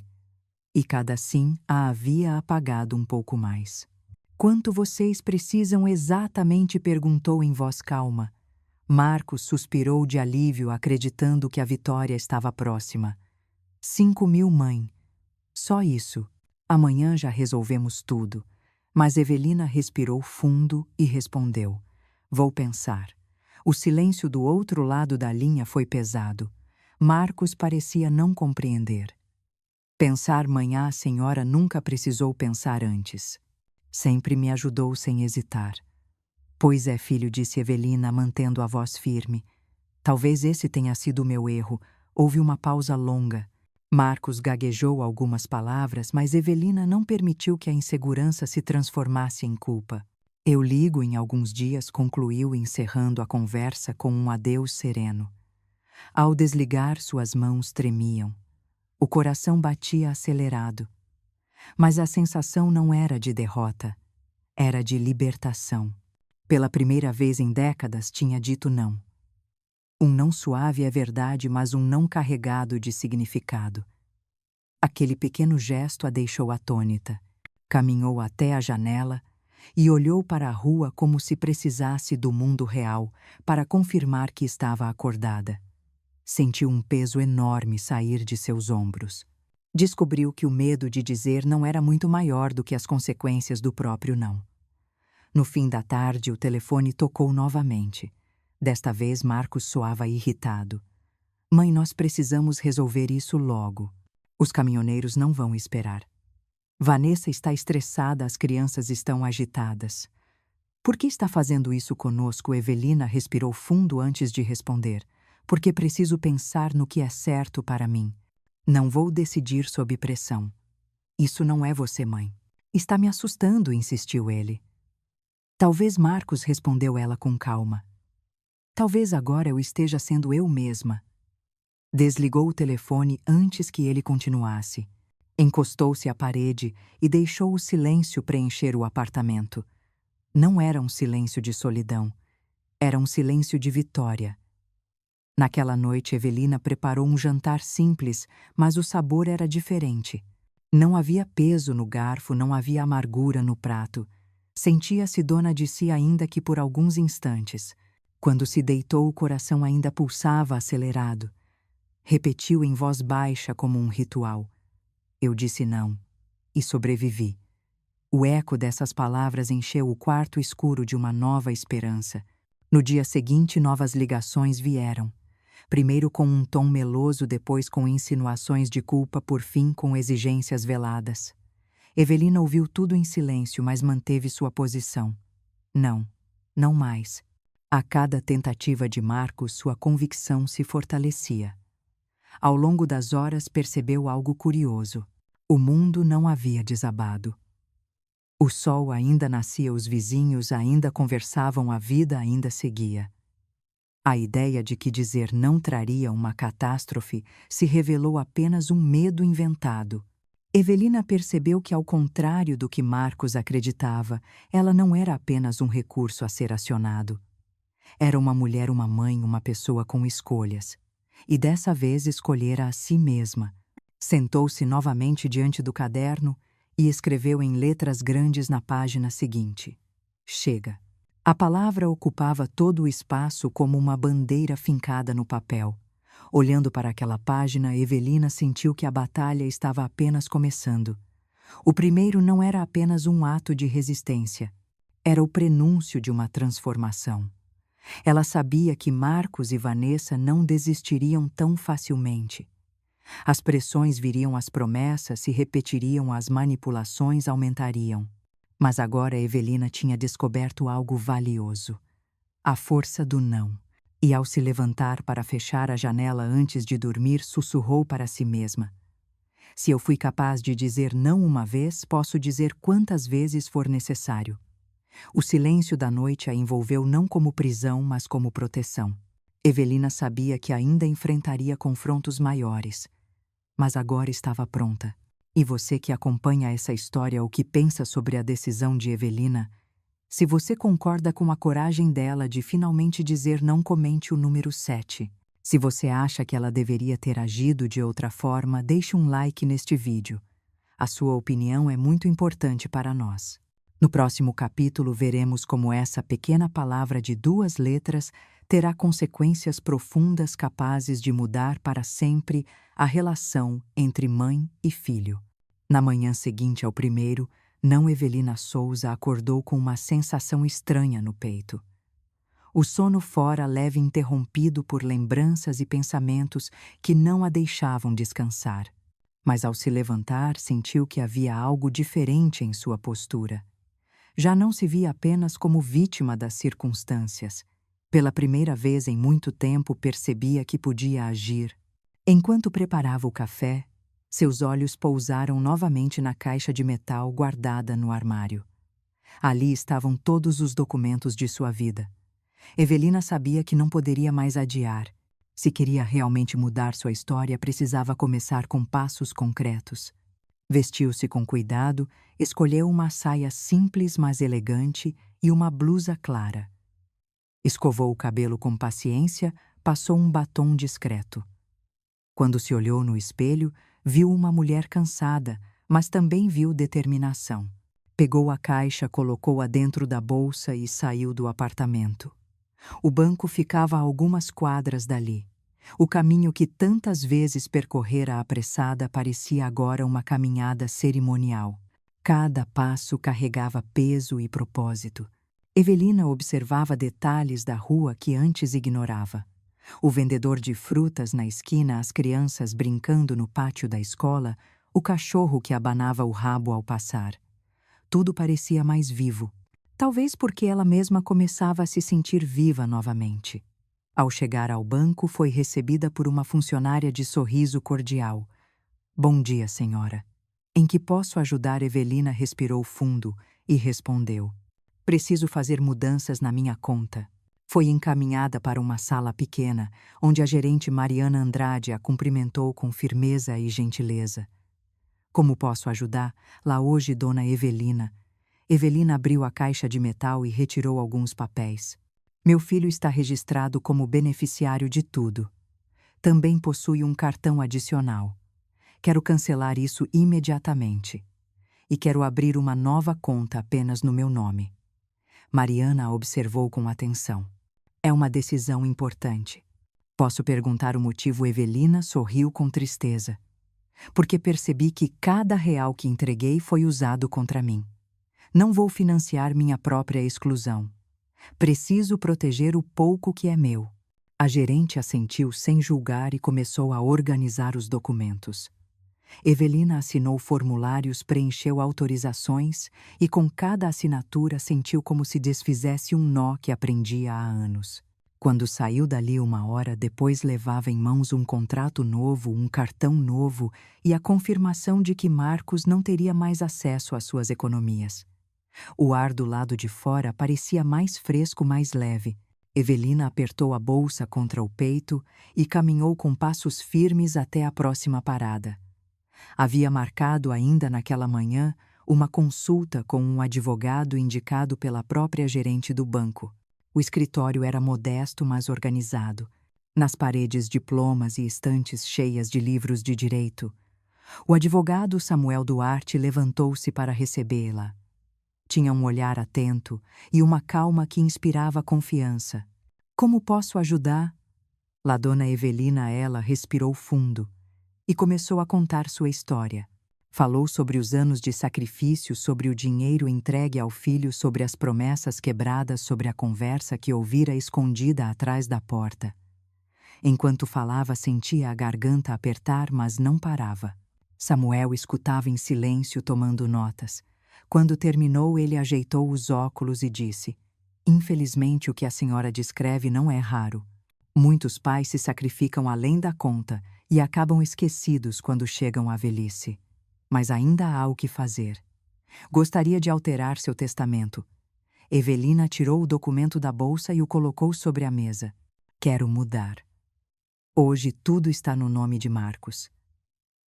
e cada sim a havia apagado um pouco mais. Quanto vocês precisam exatamente? Perguntou em voz calma. Marcos suspirou de alívio, acreditando que a vitória estava próxima. 5.000, mãe. Só isso. Amanhã já resolvemos tudo. Mas Evelina respirou fundo e respondeu: Vou pensar. O silêncio do outro lado da linha foi pesado. Marcos parecia não compreender. Pensar, manhã, a senhora nunca precisou pensar antes. Sempre me ajudou sem hesitar. Pois é, filho, disse Evelina, mantendo a voz firme. Talvez esse tenha sido o meu erro. Houve uma pausa longa. Marcos gaguejou algumas palavras, mas Evelina não permitiu que a insegurança se transformasse em culpa. Eu ligo em alguns dias, concluiu, encerrando a conversa com um adeus sereno. Ao desligar, suas mãos tremiam. O coração batia acelerado. Mas a sensação não era de derrota. Era de libertação. Pela primeira vez em décadas, tinha dito não. Um não suave, é verdade, mas um não carregado de significado. Aquele pequeno gesto a deixou atônita. Caminhou até a janela e olhou para a rua como se precisasse do mundo real para confirmar que estava acordada. Sentiu um peso enorme sair de seus ombros. Descobriu que o medo de dizer não era muito maior do que as consequências do próprio não. No fim da tarde, o telefone tocou novamente. Desta vez, Marcos soava irritado. Mãe, nós precisamos resolver isso logo. Os caminhoneiros não vão esperar. Vanessa está estressada, as crianças estão agitadas. Por que está fazendo isso conosco? Evelina respirou fundo antes de responder. Porque preciso pensar no que é certo para mim. Não vou decidir sob pressão. Isso não é você, mãe. Está me assustando, insistiu ele. Talvez, Marcos, respondeu ela com calma. Talvez agora eu esteja sendo eu mesma. Desligou o telefone antes que ele continuasse. Encostou-se à parede e deixou o silêncio preencher o apartamento. Não era um silêncio de solidão. Era um silêncio de vitória. Naquela noite, Evelina preparou um jantar simples, mas o sabor era diferente. Não havia peso no garfo, não havia amargura no prato. Sentia-se dona de si ainda que por alguns instantes. Quando se deitou, o coração ainda pulsava acelerado. Repetiu em voz baixa como um ritual. Eu disse não, e sobrevivi. O eco dessas palavras encheu o quarto escuro de uma nova esperança. No dia seguinte, novas ligações vieram. Primeiro com um tom meloso, depois com insinuações de culpa, por fim com exigências veladas. Evelina ouviu tudo em silêncio, mas manteve sua posição. Não, não mais. A cada tentativa de Marcos, sua convicção se fortalecia. Ao longo das horas, percebeu algo curioso. O mundo não havia desabado. O sol ainda nascia, os vizinhos ainda conversavam, a vida ainda seguia. A ideia de que dizer não traria uma catástrofe se revelou apenas um medo inventado. Evelina percebeu que, ao contrário do que Marcos acreditava, ela não era apenas um recurso a ser acionado. Era uma mulher, uma mãe, uma pessoa com escolhas. E dessa vez escolhera a si mesma. Sentou-se novamente diante do caderno e escreveu em letras grandes na página seguinte: Chega. A palavra ocupava todo o espaço como uma bandeira fincada no papel. Olhando para aquela página, Evelina sentiu que a batalha estava apenas começando. O primeiro não era apenas um ato de resistência. Era o prenúncio de uma transformação. Ela sabia que Marcos e Vanessa não desistiriam tão facilmente. As pressões viriam, as promessas se repetiriam, as manipulações aumentariam. Mas agora Evelina tinha descoberto algo valioso: a força do não. E ao se levantar para fechar a janela antes de dormir, sussurrou para si mesma: Se eu fui capaz de dizer não uma vez, posso dizer quantas vezes for necessário. O silêncio da noite a envolveu não como prisão, mas como proteção. Evelina sabia que ainda enfrentaria confrontos maiores, mas agora estava pronta. E você que acompanha essa história, o que pensa sobre a decisão de Evelina? Se você concorda com a coragem dela de finalmente dizer não, comente o número 7. Se você acha que ela deveria ter agido de outra forma, deixe um like neste vídeo. A sua opinião é muito importante para nós. No próximo capítulo, veremos como essa pequena palavra de 2 letras terá consequências profundas capazes de mudar para sempre a relação entre mãe e filho. Na manhã seguinte ao primeiro, Evelina Souza acordou com uma sensação estranha no peito. O sono fora leve interrompido por lembranças e pensamentos que não a deixavam descansar. Mas ao se levantar, sentiu que havia algo diferente em sua postura. Já não se via apenas como vítima das circunstâncias. Pela primeira vez em muito tempo percebia que podia agir. Enquanto preparava o café, seus olhos pousaram novamente na caixa de metal guardada no armário. Ali estavam todos os documentos de sua vida. Evelina sabia que não poderia mais adiar. Se queria realmente mudar sua história, precisava começar com passos concretos. Vestiu-se com cuidado, escolheu uma saia simples mas elegante e uma blusa clara. Escovou o cabelo com paciência, passou um batom discreto. Quando se olhou no espelho, viu uma mulher cansada, mas também viu determinação. Pegou a caixa, colocou-a dentro da bolsa e saiu do apartamento. O banco ficava a algumas quadras dali. O caminho que tantas vezes percorrera apressada parecia agora uma caminhada cerimonial. Cada passo carregava peso e propósito. Evelina observava detalhes da rua que antes ignorava. O vendedor de frutas na esquina, as crianças brincando no pátio da escola, o cachorro que abanava o rabo ao passar. Tudo parecia mais vivo. Talvez porque ela mesma começava a se sentir viva novamente. Ao chegar ao banco, foi recebida por uma funcionária de sorriso cordial. "Bom dia, senhora. Em que posso ajudar?" Evelina respirou fundo e respondeu. "Preciso fazer mudanças na minha conta." Foi encaminhada para uma sala pequena, onde a gerente Mariana Andrade a cumprimentou com firmeza e gentileza. "Como posso ajudar? Lá hoje, dona Evelina." Evelina abriu a caixa de metal e retirou alguns papéis. "Meu filho está registrado como beneficiário de tudo. Também possui um cartão adicional. Quero cancelar isso imediatamente. E quero abrir uma nova conta apenas no meu nome." Mariana a observou com atenção. "É uma decisão importante." "Posso perguntar o motivo?" Evelina sorriu com tristeza. "Porque percebi que cada real que entreguei foi usado contra mim. Não vou financiar minha própria exclusão. Preciso proteger o pouco que é meu." A gerente assentiu sem julgar e começou a organizar os documentos. Evelina assinou formulários, preencheu autorizações e com cada assinatura sentiu como se desfizesse um nó que aprendia há anos. Quando saiu dali 1 hora depois, levava em mãos um contrato novo, um cartão novo e a confirmação de que Marcos não teria mais acesso às suas economias. O ar do lado de fora parecia mais fresco, mais leve. Evelina apertou a bolsa contra o peito e caminhou com passos firmes até a próxima parada. Havia marcado ainda naquela manhã uma consulta com um advogado indicado pela própria gerente do banco. O escritório era modesto, mas organizado. Nas paredes, diplomas e estantes cheias de livros de direito. O advogado Samuel Duarte levantou-se para recebê-la. Tinha um olhar atento e uma calma que inspirava confiança. "Como posso ajudar?" Lá dona Evelina, ela respirou fundo e começou a contar sua história. Falou sobre os anos de sacrifício, sobre o dinheiro entregue ao filho, sobre as promessas quebradas, sobre a conversa que ouvira escondida atrás da porta. Enquanto falava, sentia a garganta apertar, mas não parava. Samuel escutava em silêncio, tomando notas. Quando terminou, ele ajeitou os óculos e disse: "Infelizmente, o que a senhora descreve não é raro. Muitos pais se sacrificam além da conta e acabam esquecidos quando chegam à velhice. Mas ainda há o que fazer. Gostaria de alterar seu testamento." Evelina tirou o documento da bolsa e o colocou sobre a mesa. "Quero mudar. Hoje tudo está no nome de Marcos.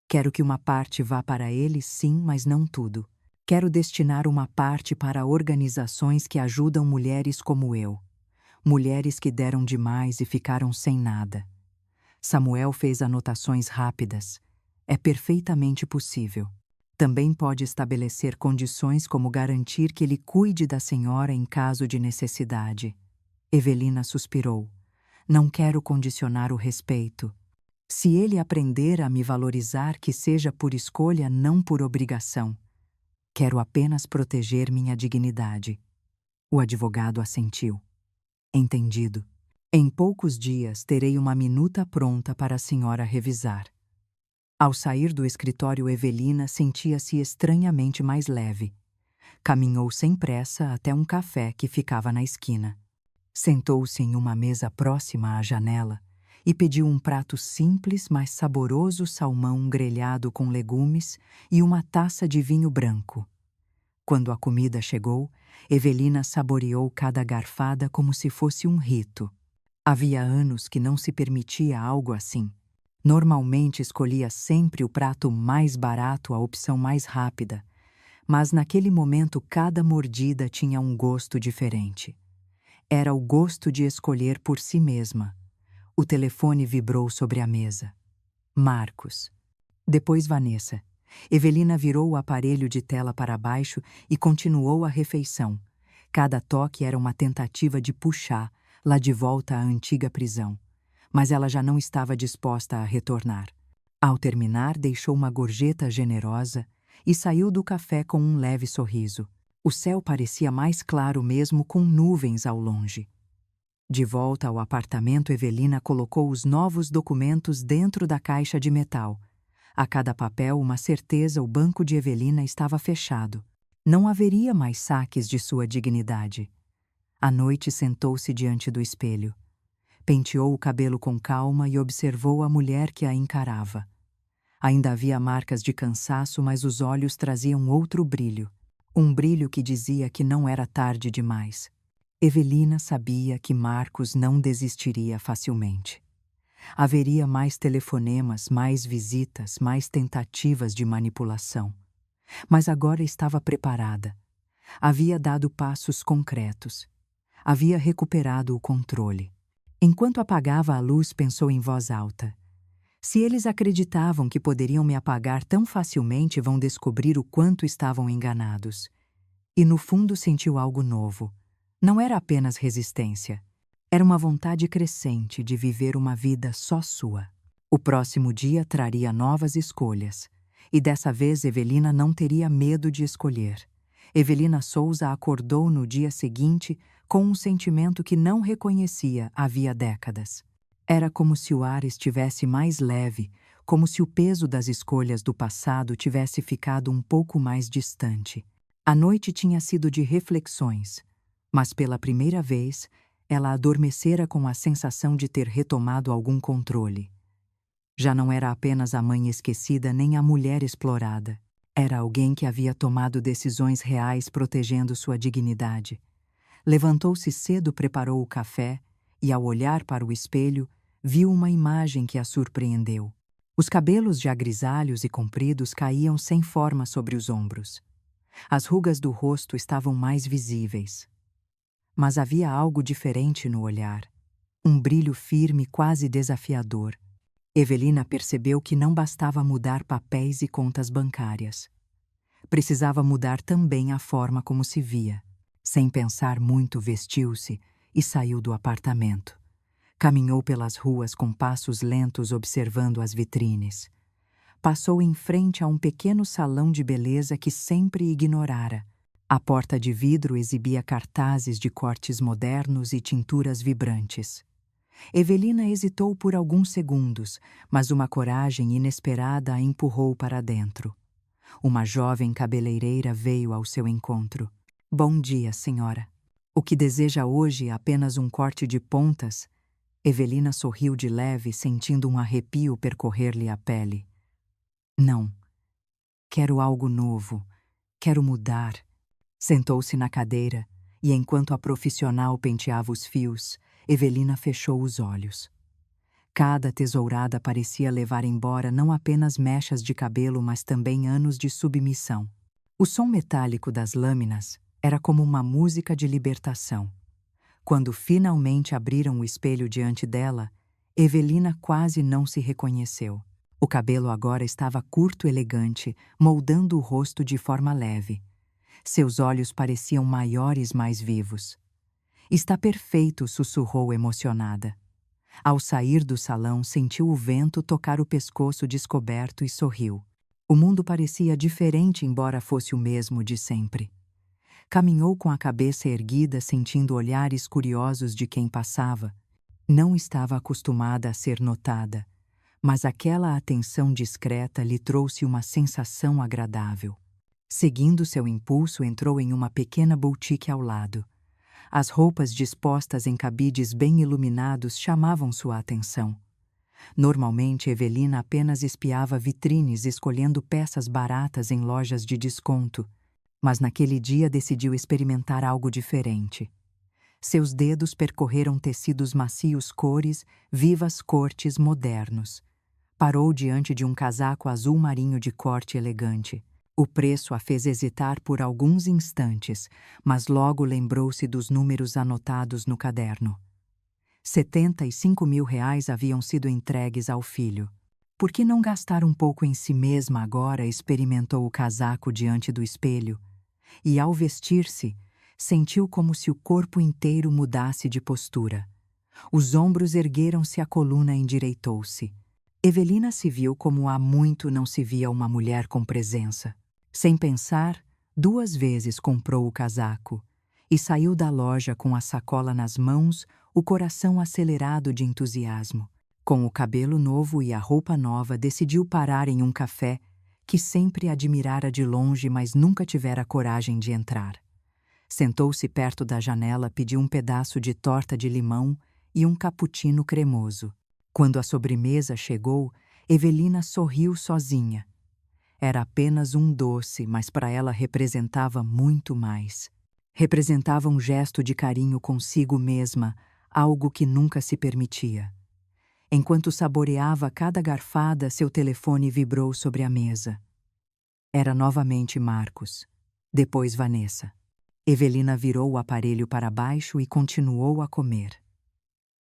Quero que uma parte vá para ele, sim, mas não tudo. Quero destinar uma parte para organizações que ajudam mulheres como eu. Mulheres que deram demais e ficaram sem nada. Samuel fez anotações rápidas. É perfeitamente possível. Também pode estabelecer condições como garantir que ele cuide da senhora em caso de necessidade. Evelina suspirou. Não quero condicionar o respeito. Se ele aprender a me valorizar, que seja por escolha, não por obrigação. Quero apenas proteger minha dignidade. O advogado assentiu. Entendido. Em poucos dias terei uma minuta pronta para a senhora revisar. Ao sair do escritório, Evelina sentia-se estranhamente mais leve. Caminhou sem pressa até um café que ficava na esquina. Sentou-se em uma mesa próxima à janela e pediu um prato simples, mas saboroso salmão grelhado com legumes e uma taça de vinho branco. Quando a comida chegou, Evelina saboreou cada garfada como se fosse um rito. Havia anos que não se permitia algo assim. Normalmente escolhia sempre o prato mais barato, a opção mais rápida. Mas naquele momento cada mordida tinha um gosto diferente. Era o gosto de escolher por si mesma. O telefone vibrou sobre a mesa. Marcos. Depois Vanessa. Evelina virou o aparelho de tela para baixo e continuou a refeição. Cada toque era uma tentativa de puxar, lá de volta à antiga prisão. Mas ela já não estava disposta a retornar. Ao terminar, deixou uma gorjeta generosa e saiu do café com um leve sorriso. O céu parecia mais claro mesmo com nuvens ao longe. De volta ao apartamento, Evelina colocou os novos documentos dentro da caixa de metal. A cada papel, uma certeza: o banco de Evelina estava fechado. Não haveria mais saques de sua dignidade. À noite, sentou-se diante do espelho. Penteou o cabelo com calma e observou a mulher que a encarava. Ainda havia marcas de cansaço, mas os olhos traziam outro brilho. Um brilho que dizia que não era tarde demais. Evelina sabia que Marcos não desistiria facilmente. Haveria mais telefonemas, mais visitas, mais tentativas de manipulação. Mas agora estava preparada. Havia dado passos concretos. Havia recuperado o controle. Enquanto apagava a luz, pensou em voz alta. Se eles acreditavam que poderiam me apagar tão facilmente, vão descobrir o quanto estavam enganados. E no fundo sentiu algo novo. Não era apenas resistência. Era uma vontade crescente de viver uma vida só sua. O próximo dia traria novas escolhas. E dessa vez Evelina não teria medo de escolher. Evelina Souza acordou no dia seguinte com um sentimento que não reconhecia havia décadas. Era como se o ar estivesse mais leve, como se o peso das escolhas do passado tivesse ficado um pouco mais distante. A noite tinha sido de reflexões, mas pela primeira vez ela adormecera com a sensação de ter retomado algum controle. Já não era apenas a mãe esquecida nem a mulher explorada. Era alguém que havia tomado decisões reais protegendo sua dignidade. Levantou-se cedo, preparou o café e, ao olhar para o espelho, viu uma imagem que a surpreendeu. Os cabelos já grisalhos e compridos caíam sem forma sobre os ombros. As rugas do rosto estavam mais visíveis. Mas havia algo diferente no olhar. Um brilho firme, quase desafiador. Evelina percebeu que não bastava mudar papéis e contas bancárias. Precisava mudar também a forma como se via. Sem pensar muito, vestiu-se e saiu do apartamento. Caminhou pelas ruas com passos lentos, observando as vitrines. Passou em frente a um pequeno salão de beleza que sempre ignorara. A porta de vidro exibia cartazes de cortes modernos e tinturas vibrantes. Evelina hesitou por alguns segundos, mas uma coragem inesperada a empurrou para dentro. Uma jovem cabeleireira veio ao seu encontro. Bom dia, senhora. O que deseja hoje é apenas um corte de pontas? Evelina sorriu de leve, sentindo um arrepio percorrer-lhe a pele. Não. Quero algo novo. Quero mudar. Sentou-se na cadeira e, enquanto a profissional penteava os fios, Evelina fechou os olhos. Cada tesourada parecia levar embora não apenas mechas de cabelo, mas também anos de submissão. O som metálico das lâminas era como uma música de libertação. Quando finalmente abriram o espelho diante dela, Evelina quase não se reconheceu. O cabelo agora estava curto e elegante, moldando o rosto de forma leve. Seus olhos pareciam maiores, mais vivos. Está perfeito, sussurrou emocionada. Ao sair do salão, sentiu o vento tocar o pescoço descoberto e sorriu. O mundo parecia diferente, embora fosse o mesmo de sempre. Caminhou com a cabeça erguida, sentindo olhares curiosos de quem passava. Não estava acostumada a ser notada, mas aquela atenção discreta lhe trouxe uma sensação agradável. Seguindo seu impulso, entrou em uma pequena boutique ao lado. As roupas dispostas em cabides bem iluminados chamavam sua atenção. Normalmente, Evelina apenas espiava vitrines escolhendo peças baratas em lojas de desconto, mas naquele dia decidiu experimentar algo diferente. Seus dedos percorreram tecidos macios, cores, vivas cortes modernos. Parou diante de um casaco azul marinho de corte elegante. O preço a fez hesitar por alguns instantes, mas logo lembrou-se dos números anotados no caderno. 75 mil reais haviam sido entregues ao filho. Por que não gastar um pouco em si mesma agora? Experimentou o casaco diante do espelho. E ao vestir-se, sentiu como se o corpo inteiro mudasse de postura. Os ombros ergueram-se, a coluna endireitou-se. Evelina se viu como há muito não se via uma mulher com presença. Sem pensar, 2 vezes comprou o casaco e saiu da loja com a sacola nas mãos, o coração acelerado de entusiasmo. Com o cabelo novo e a roupa nova, decidiu parar em um café que sempre admirara de longe, mas nunca tivera coragem de entrar. Sentou-se perto da janela, pediu um pedaço de torta de limão e um cappuccino cremoso. Quando a sobremesa chegou, Evelina sorriu sozinha. Era apenas um doce, mas para ela representava muito mais. Representava um gesto de carinho consigo mesma, algo que nunca se permitia. Enquanto saboreava cada garfada, seu telefone vibrou sobre a mesa. Era novamente Marcos, depois Vanessa. Evelina virou o aparelho para baixo e continuou a comer.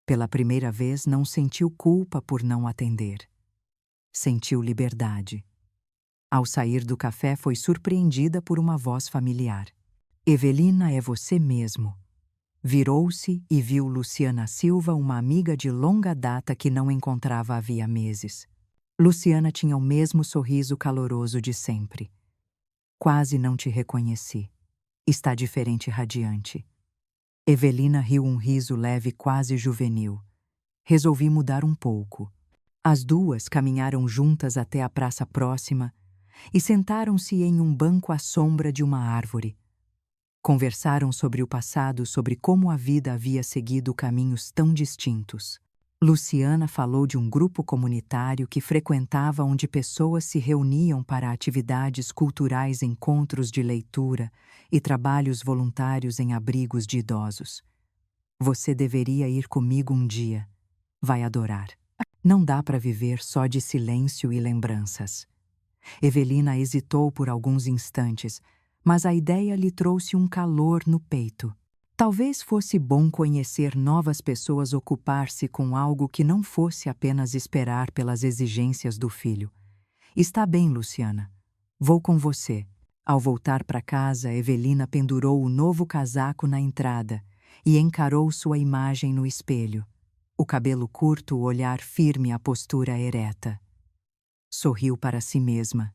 Pela primeira vez, não sentiu culpa por não atender. Sentiu liberdade. Ao sair do café, foi surpreendida por uma voz familiar. Evelina, é você mesmo. Virou-se e viu Luciana Silva, uma amiga de longa data que não encontrava havia meses. Luciana tinha o mesmo sorriso caloroso de sempre. Quase não te reconheci. Está diferente e radiante. Evelina riu um riso leve, quase juvenil. Resolvi mudar um pouco. As duas caminharam juntas até a praça próxima e sentaram-se em um banco à sombra de uma árvore. Conversaram sobre o passado, sobre como a vida havia seguido caminhos tão distintos. Luciana falou de um grupo comunitário que frequentava, onde pessoas se reuniam para atividades culturais, encontros de leitura e trabalhos voluntários em abrigos de idosos. Você deveria ir comigo um dia. Vai adorar. Não dá para viver só de silêncio e lembranças. Evelina hesitou por alguns instantes, mas a ideia lhe trouxe um calor no peito. Talvez fosse bom conhecer novas pessoas, ocupar-se com algo que não fosse apenas esperar pelas exigências do filho. Está bem, Luciana. Vou com você. Ao voltar para casa, Evelina pendurou o novo casaco na entrada e encarou sua imagem no espelho. O cabelo curto, o olhar firme, a postura ereta. Sorriu para si mesma.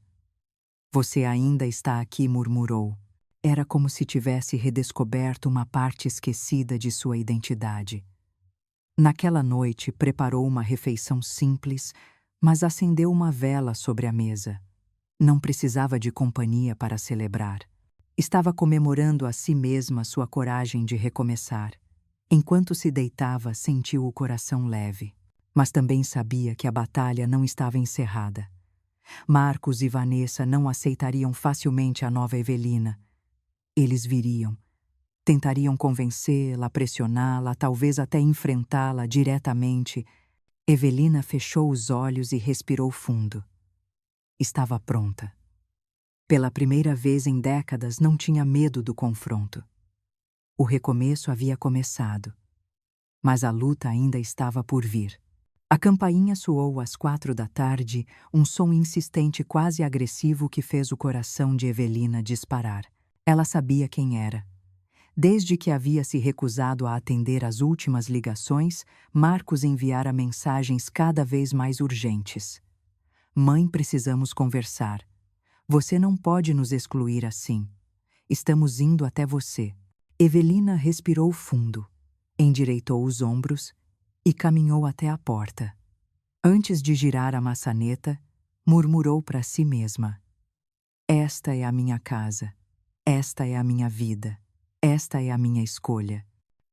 Você ainda está aqui, murmurou. Era como se tivesse redescoberto uma parte esquecida de sua identidade. Naquela noite, preparou uma refeição simples, mas acendeu uma vela sobre a mesa. Não precisava de companhia para celebrar. Estava comemorando a si mesma sua coragem de recomeçar. Enquanto se deitava, sentiu o coração leve. Mas também sabia que a batalha não estava encerrada. Marcos e Vanessa não aceitariam facilmente a nova Evelina. Eles viriam. Tentariam convencê-la, pressioná-la, talvez até enfrentá-la diretamente. Evelina fechou os olhos e respirou fundo. Estava pronta. Pela primeira vez em décadas, não tinha medo do confronto. O recomeço havia começado, mas a luta ainda estava por vir. A campainha soou às 4 da tarde, um som insistente quase agressivo que fez o coração de Evelina disparar. Ela sabia quem era. Desde que havia se recusado a atender às últimas ligações, Marcos enviara mensagens cada vez mais urgentes. Mãe, precisamos conversar. Você não pode nos excluir assim. Estamos indo até você. Evelina respirou fundo, endireitou os ombros e caminhou até a porta. Antes de girar a maçaneta, murmurou para si mesma: Esta é a minha casa. Esta é a minha vida. Esta é a minha escolha.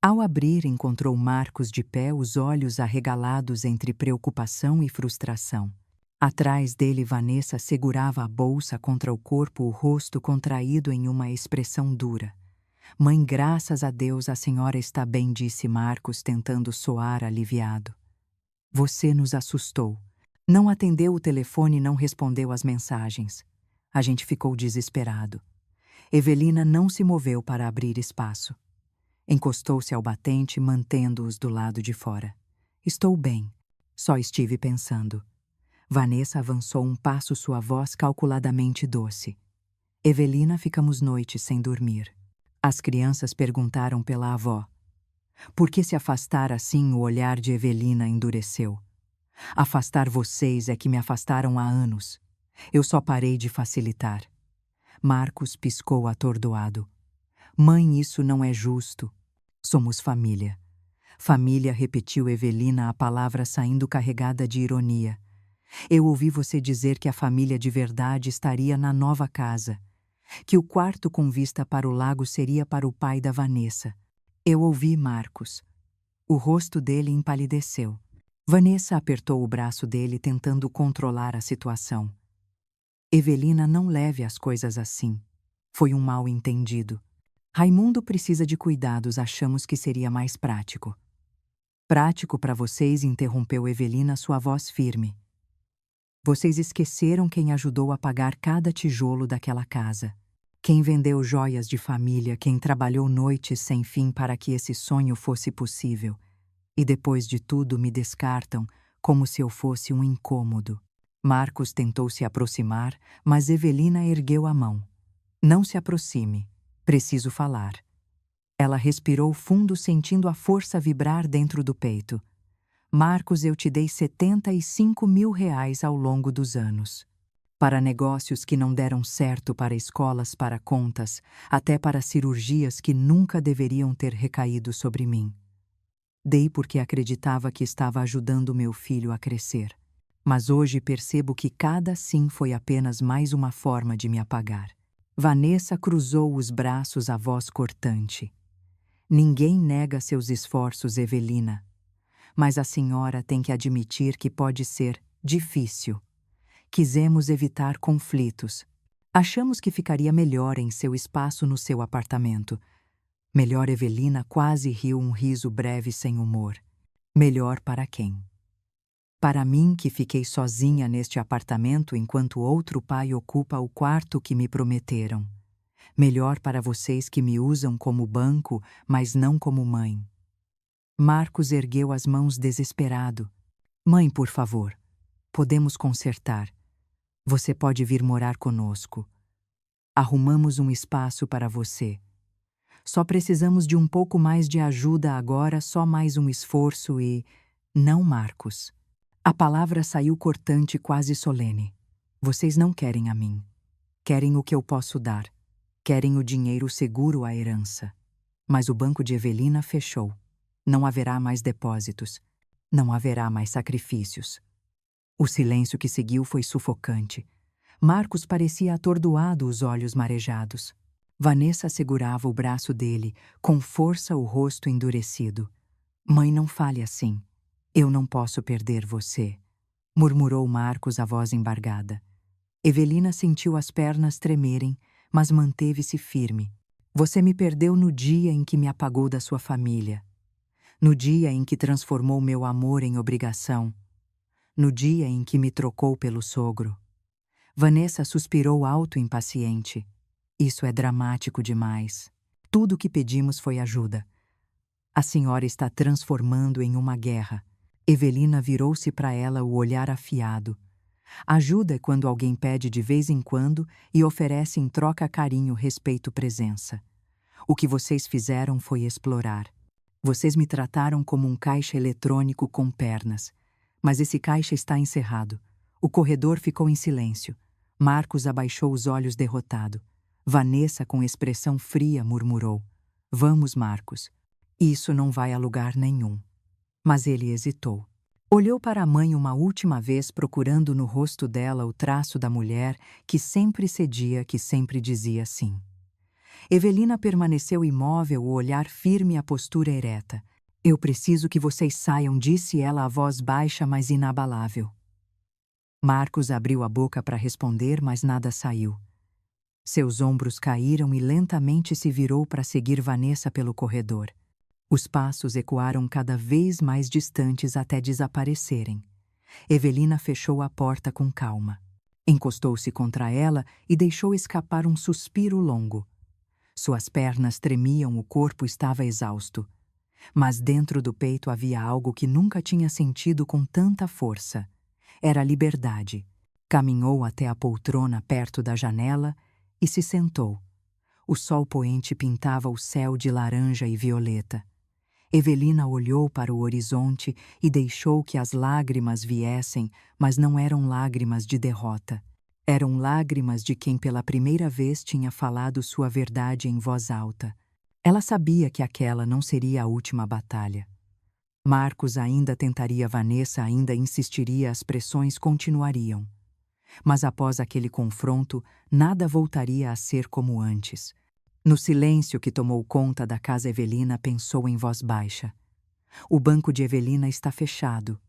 Ao abrir, encontrou Marcos de pé, os olhos arregalados entre preocupação e frustração. Atrás dele, Vanessa segurava a bolsa contra o corpo, o rosto contraído em uma expressão dura. Mãe, graças a Deus a senhora está bem, disse Marcos, tentando soar aliviado. Você nos assustou. Não atendeu o telefone e não respondeu às mensagens. A gente ficou desesperado. Evelina não se moveu para abrir espaço. Encostou-se ao batente, mantendo-os do lado de fora. Estou bem. Só estive pensando. Vanessa avançou um passo, sua voz calculadamente doce. Evelina, ficamos noites sem dormir. As crianças perguntaram pela avó. Por que se afastar assim? O olhar de Evelina endureceu. Afastar vocês é que me afastaram há anos. Eu só parei de facilitar. Marcos piscou atordoado. Mãe, isso não é justo. Somos família. Família, repetiu Evelina, a palavra saindo carregada de ironia. Eu ouvi você dizer que a família de verdade estaria na nova casa, que o quarto com vista para o lago seria para o pai da Vanessa. Eu ouvi, Marcos. O rosto dele empalideceu. Vanessa apertou o braço dele, tentando controlar a situação. Evelina, não leve as coisas assim. Foi um mal-entendido. Raimundo precisa de cuidados, achamos que seria mais prático. Prático para vocês, interrompeu Evelina, sua voz firme. Vocês esqueceram quem ajudou a pagar cada tijolo daquela casa. Quem vendeu joias de família, quem trabalhou noites sem fim para que esse sonho fosse possível. E depois de tudo me descartam como se eu fosse um incômodo. Marcos tentou se aproximar, mas Evelina ergueu a mão. Não se aproxime. Preciso falar. Ela respirou fundo, sentindo a força vibrar dentro do peito. Marcos, eu te dei R$ 75.000 ao longo dos anos. Para negócios que não deram certo, para escolas, para contas, até para cirurgias que nunca deveriam ter recaído sobre mim. Dei porque acreditava que estava ajudando meu filho a crescer. Mas hoje percebo que cada sim foi apenas mais uma forma de me apagar. Vanessa cruzou os braços, a voz cortante. Ninguém nega seus esforços, Evelina. Mas a senhora tem que admitir que pode ser difícil. Quisemos evitar conflitos. Achamos que ficaria melhor em seu espaço no seu apartamento. Melhor, Evelina quase riu, um riso breve sem humor. Melhor para quem? Para mim, que fiquei sozinha neste apartamento enquanto outro pai ocupa o quarto que me prometeram. Melhor para vocês que me usam como banco, mas não como mãe. Marcos ergueu as mãos desesperado. Mãe, por favor, podemos consertar. Você pode vir morar conosco. Arrumamos um espaço para você. Só precisamos de um pouco mais de ajuda agora, só mais um esforço e... Não, Marcos. A palavra saiu cortante, quase solene. Vocês não querem a mim. Querem o que eu posso dar. Querem o dinheiro seguro, a herança. Mas o banco de Evelina fechou. Não haverá mais depósitos. Não haverá mais sacrifícios. O silêncio que seguiu foi sufocante. Marcos parecia atordoado, os olhos marejados. Vanessa segurava o braço dele, com força, o rosto endurecido. Mãe, não fale assim. Eu não posso perder você, murmurou Marcos, a voz embargada. Evelina sentiu as pernas tremerem, mas manteve-se firme. Você me perdeu no dia em que me apagou da sua família. No dia em que transformou meu amor em obrigação. No dia em que me trocou pelo sogro. Vanessa suspirou alto impaciente. Isso é dramático demais. Tudo o que pedimos foi ajuda. A senhora está transformando em uma guerra. Evelina virou-se para ela, o olhar afiado. Ajuda é quando alguém pede de vez em quando e oferece em troca carinho, respeito, presença. O que vocês fizeram foi explorar. Vocês me trataram como um caixa eletrônico com pernas. Mas esse caixa está encerrado. O corredor ficou em silêncio. Marcos abaixou os olhos derrotado. Vanessa, com expressão fria, murmurou: Vamos, Marcos. Isso não vai a lugar nenhum. Mas ele hesitou. Olhou para a mãe uma última vez, procurando no rosto dela o traço da mulher que sempre cedia, que sempre dizia sim. Evelina permaneceu imóvel, o olhar firme e a postura ereta. Eu preciso que vocês saiam, disse ela a voz baixa, mas inabalável. Marcos abriu a boca para responder, mas nada saiu. Seus ombros caíram e lentamente se virou para seguir Vanessa pelo corredor. Os passos ecoaram cada vez mais distantes até desaparecerem. Evelina fechou a porta com calma. Encostou-se contra ela e deixou escapar um suspiro longo. Suas pernas tremiam, o corpo estava exausto. Mas dentro do peito havia algo que nunca tinha sentido com tanta força. Era a liberdade. Caminhou até a poltrona perto da janela e se sentou. O sol poente pintava o céu de laranja e violeta. Evelina olhou para o horizonte e deixou que as lágrimas viessem, mas não eram lágrimas de derrota. Eram lágrimas de quem pela primeira vez tinha falado sua verdade em voz alta. Ela sabia que aquela não seria a última batalha. Marcos ainda tentaria Vanessa, ainda insistiria, as pressões continuariam. Mas após aquele confronto, nada voltaria a ser como antes. No silêncio que tomou conta da casa, Evelina pensou em voz baixa. O banco de Evelina está fechado,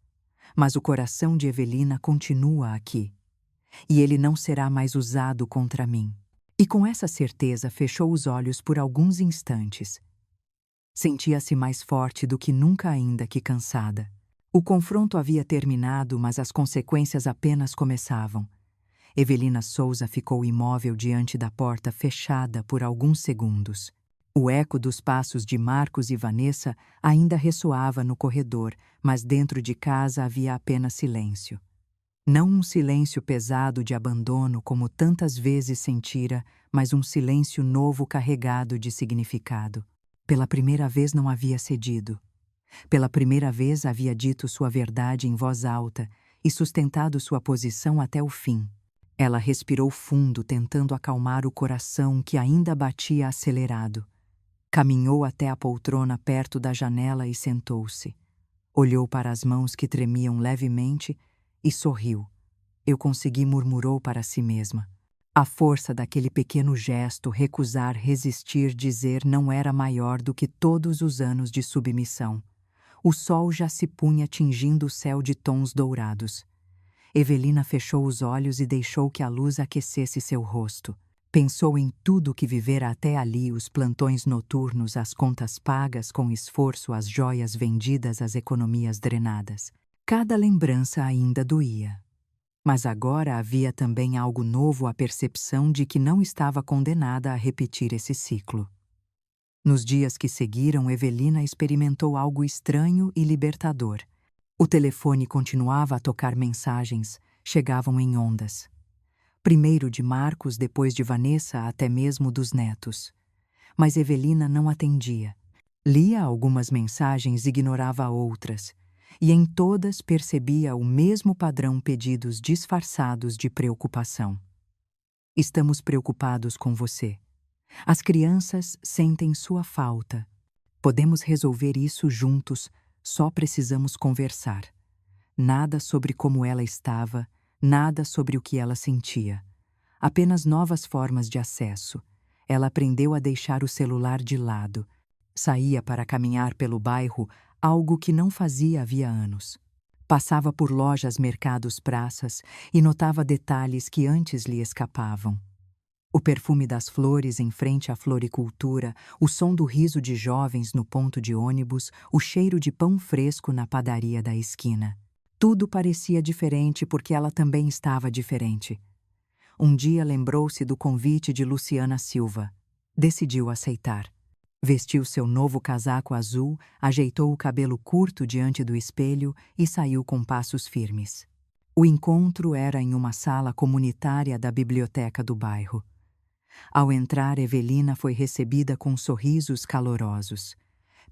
mas o coração de Evelina continua aqui. E ele não será mais usado contra mim. E com essa certeza fechou os olhos por alguns instantes. Sentia-se mais forte do que nunca, ainda que cansada. O confronto havia terminado, mas as consequências apenas começavam. Evelina Souza ficou imóvel diante da porta fechada por alguns segundos. O eco dos passos de Marcos e Vanessa ainda ressoava no corredor, mas dentro de casa havia apenas silêncio. Não um silêncio pesado de abandono como tantas vezes sentira, mas um silêncio novo carregado de significado. Pela primeira vez não havia cedido. Pela primeira vez havia dito sua verdade em voz alta e sustentado sua posição até o fim. Ela respirou fundo, tentando acalmar o coração que ainda batia acelerado. Caminhou até a poltrona perto da janela e sentou-se. Olhou para as mãos que tremiam levemente e sorriu. Eu consegui, murmurou para si mesma. A força daquele pequeno gesto, recusar, resistir, dizer, não era maior do que todos os anos de submissão. O sol já se punha tingindo o céu de tons dourados. Evelina fechou os olhos e deixou que a luz aquecesse seu rosto. Pensou em tudo o que vivera até ali, os plantões noturnos, as contas pagas com esforço, as joias vendidas, as economias drenadas. Cada lembrança ainda doía. Mas agora havia também algo novo, a percepção de que não estava condenada a repetir esse ciclo. Nos dias que seguiram, Evelina experimentou algo estranho e libertador. O telefone continuava a tocar, mensagens chegavam em ondas. Primeiro de Marcos, depois de Vanessa, até mesmo dos netos. Mas Evelina não atendia. Lia algumas mensagens, ignorava outras. E em todas percebia o mesmo padrão: pedidos disfarçados de preocupação. Estamos preocupados com você. As crianças sentem sua falta. Podemos resolver isso juntos, só precisamos conversar. Nada sobre como ela estava, nada sobre o que ela sentia. Apenas novas formas de acesso. Ela aprendeu a deixar o celular de lado. Saía para caminhar pelo bairro, algo que não fazia havia anos. Passava por lojas, mercados, praças e notava detalhes que antes lhe escapavam. O perfume das flores em frente à floricultura, o som do riso de jovens no ponto de ônibus, o cheiro de pão fresco na padaria da esquina. Tudo parecia diferente porque ela também estava diferente. Um dia lembrou-se do convite de Luciana Silva. Decidiu aceitar. Vestiu seu novo casaco azul, ajeitou o cabelo curto diante do espelho e saiu com passos firmes. O encontro era em uma sala comunitária da biblioteca do bairro. Ao entrar, Evelina foi recebida com sorrisos calorosos.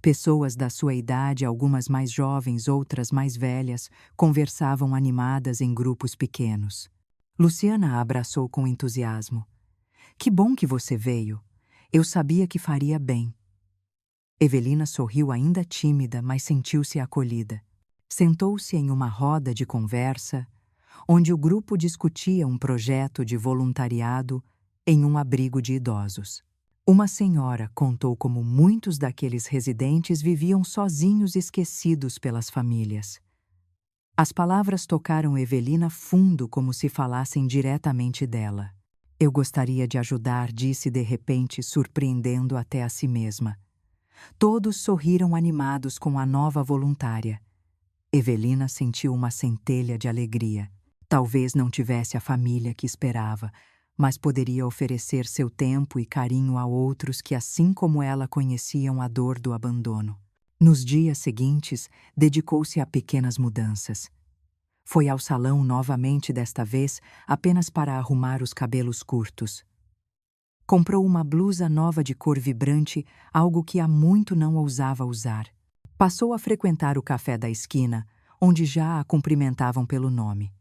Pessoas da sua idade, algumas mais jovens, outras mais velhas, conversavam animadas em grupos pequenos. Luciana a abraçou com entusiasmo. Que bom que você veio. Eu sabia que faria bem. Evelina sorriu ainda tímida, mas sentiu-se acolhida. Sentou-se em uma roda de conversa, onde o grupo discutia um projeto de voluntariado em um abrigo de idosos. Uma senhora contou como muitos daqueles residentes viviam sozinhos, esquecidos pelas famílias. As palavras tocaram Evelina fundo, como se falassem diretamente dela. Eu gostaria de ajudar, disse de repente, surpreendendo até a si mesma. Todos sorriram animados com a nova voluntária. Evelina sentiu uma centelha de alegria. Talvez não tivesse a família que esperava, mas poderia oferecer seu tempo e carinho a outros que, assim como ela, conheciam a dor do abandono. Nos dias seguintes, dedicou-se a pequenas mudanças. Foi ao salão novamente, desta vez apenas para arrumar os cabelos curtos. Comprou uma blusa nova de cor vibrante, algo que há muito não ousava usar. Passou a frequentar o café da esquina, onde já a cumprimentavam pelo nome.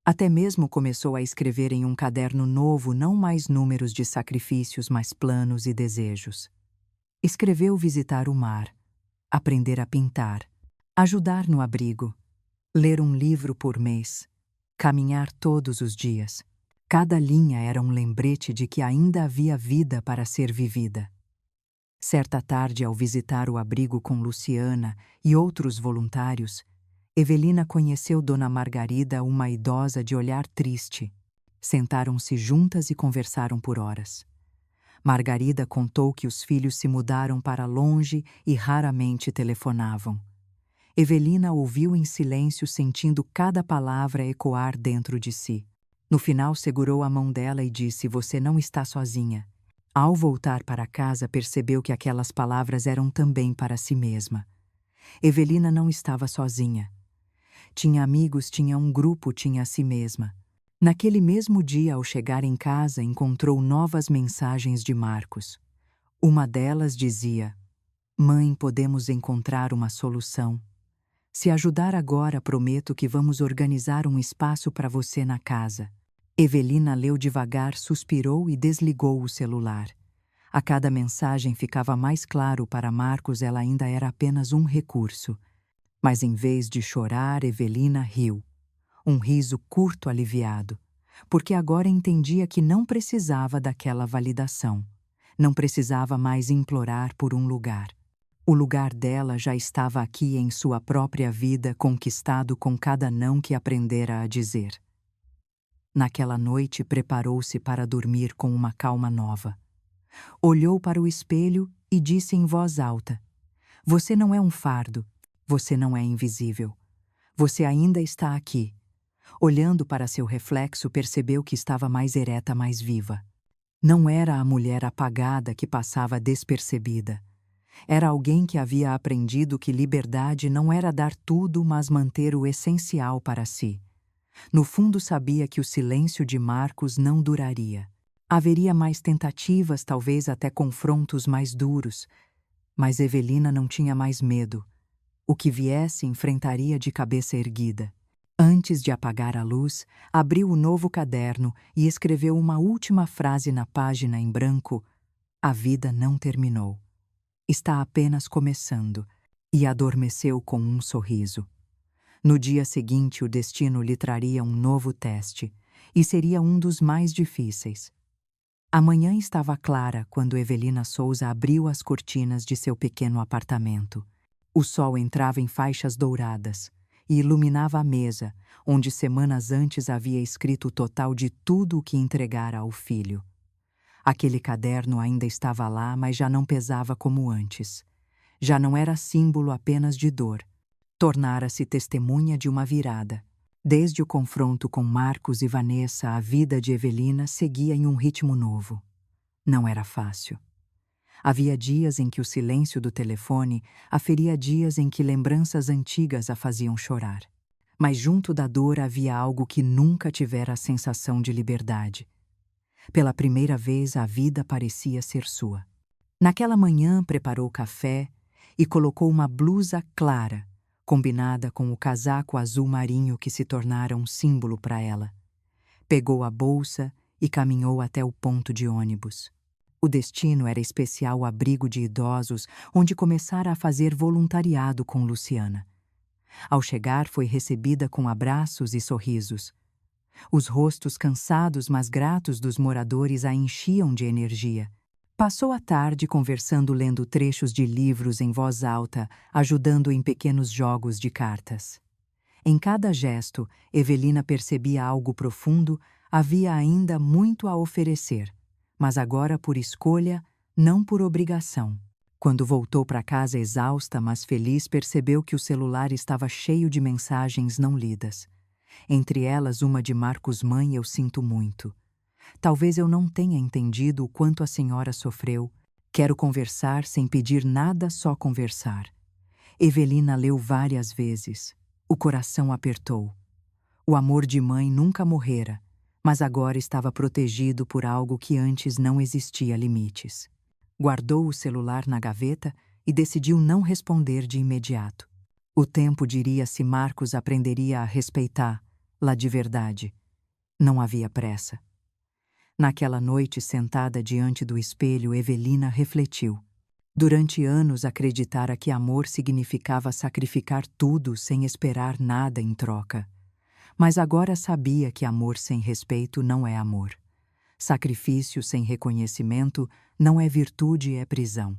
Até mesmo começou a escrever em um caderno novo não mais números de sacrifícios, mas planos e desejos. Escreveu visitar o mar, aprender a pintar, ajudar no abrigo, ler um livro por mês, caminhar todos os dias. Cada linha era um lembrete de que ainda havia vida para ser vivida. Certa tarde, ao visitar o abrigo com Luciana e outros voluntários, Evelina conheceu Dona Margarida, uma idosa de olhar triste. Sentaram-se juntas e conversaram por horas. Margarida contou que os filhos se mudaram para longe e raramente telefonavam. Evelina ouviu em silêncio, sentindo cada palavra ecoar dentro de si. No final, segurou a mão dela e disse: "Você não está sozinha." Ao voltar para casa, percebeu que aquelas palavras eram também para si mesma. Evelina não estava sozinha. Tinha amigos, tinha um grupo, tinha a si mesma. Naquele mesmo dia, ao chegar em casa, encontrou novas mensagens de Marcos. Uma delas dizia: "Mãe, podemos encontrar uma solução. Se ajudar agora, prometo que vamos organizar um espaço para você na casa." Evelina leu devagar, suspirou e desligou o celular. A cada mensagem ficava mais claro para Marcos, ela ainda era apenas um recurso. Mas em vez de chorar, Evelina riu. Um riso curto, aliviado, porque agora entendia que não precisava daquela validação. Não precisava mais implorar por um lugar. O lugar dela já estava aqui em sua própria vida, conquistado com cada não que aprendera a dizer. Naquela noite, preparou-se para dormir com uma calma nova. Olhou para o espelho e disse em voz alta: "Você não é um fardo, você não é invisível. Você ainda está aqui." Olhando para seu reflexo, percebeu que estava mais ereta, mais viva. Não era a mulher apagada que passava despercebida. Era alguém que havia aprendido que liberdade não era dar tudo, mas manter o essencial para si. No fundo, sabia que o silêncio de Marcos não duraria. Haveria mais tentativas, talvez até confrontos mais duros, mas Evelina não tinha mais medo. O que viesse, enfrentaria de cabeça erguida. Antes de apagar a luz, abriu o novo caderno e escreveu uma última frase na página em branco: "A vida não terminou. Está apenas começando." E adormeceu com um sorriso. No dia seguinte, o destino lhe traria um novo teste, e seria um dos mais difíceis. A manhã estava clara quando Evelina Souza abriu as cortinas de seu pequeno apartamento. O sol entrava em faixas douradas e iluminava a mesa, onde semanas antes havia escrito o total de tudo o que entregara ao filho. Aquele caderno ainda estava lá, mas já não pesava como antes. Já não era símbolo apenas de dor. Tornara-se testemunha de uma virada. Desde o confronto com Marcos e Vanessa, a vida de Evelina seguia em um ritmo novo. Não era fácil. Havia dias em que o silêncio do telefone aferia dias em que lembranças antigas a faziam chorar. Mas junto da dor havia algo que nunca tivera a sensação de liberdade. Pela primeira vez, a vida parecia ser sua. Naquela manhã, preparou café e colocou uma blusa clara, combinada com o casaco azul marinho que se tornara um símbolo para ela. Pegou a bolsa e caminhou até o ponto de ônibus. O destino era especial abrigo de idosos, onde começara a fazer voluntariado com Luciana. Ao chegar, foi recebida com abraços e sorrisos. Os rostos cansados, mas gratos dos moradores a enchiam de energia. Passou a tarde conversando, lendo trechos de livros em voz alta, ajudando em pequenos jogos de cartas. Em cada gesto, Evelina percebia algo profundo, havia ainda muito a oferecer, mas agora por escolha, não por obrigação. Quando voltou para casa exausta, mas feliz, percebeu que o celular estava cheio de mensagens não lidas. Entre elas, uma de Marcos: "Mãe, eu sinto muito. Talvez eu não tenha entendido o quanto a senhora sofreu. Quero conversar sem pedir nada, só conversar." Evelina leu várias vezes. O coração apertou. O amor de mãe nunca morrera, mas agora estava protegido por algo que antes não existia limites. Guardou o celular na gaveta e decidiu não responder de imediato. O tempo diria se Marcos aprenderia a respeitá-la de verdade. Não havia pressa. Naquela noite, sentada diante do espelho, Evelina refletiu. Durante anos acreditara que amor significava sacrificar tudo sem esperar nada em troca. Mas agora sabia que amor sem respeito não é amor. Sacrifício sem reconhecimento não é virtude, é prisão.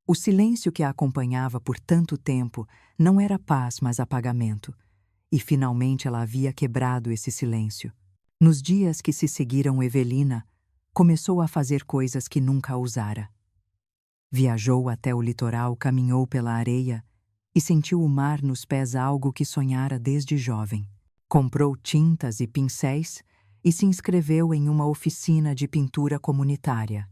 O silêncio que a acompanhava por tanto tempo não era paz, mas apagamento. E finalmente ela havia quebrado esse silêncio. Nos dias que se seguiram, Evelina começou a fazer coisas que nunca ousara. Viajou até o litoral, caminhou pela areia e sentiu o mar nos pés, algo que sonhara desde jovem. Comprou tintas e pincéis e se inscreveu em uma oficina de pintura comunitária.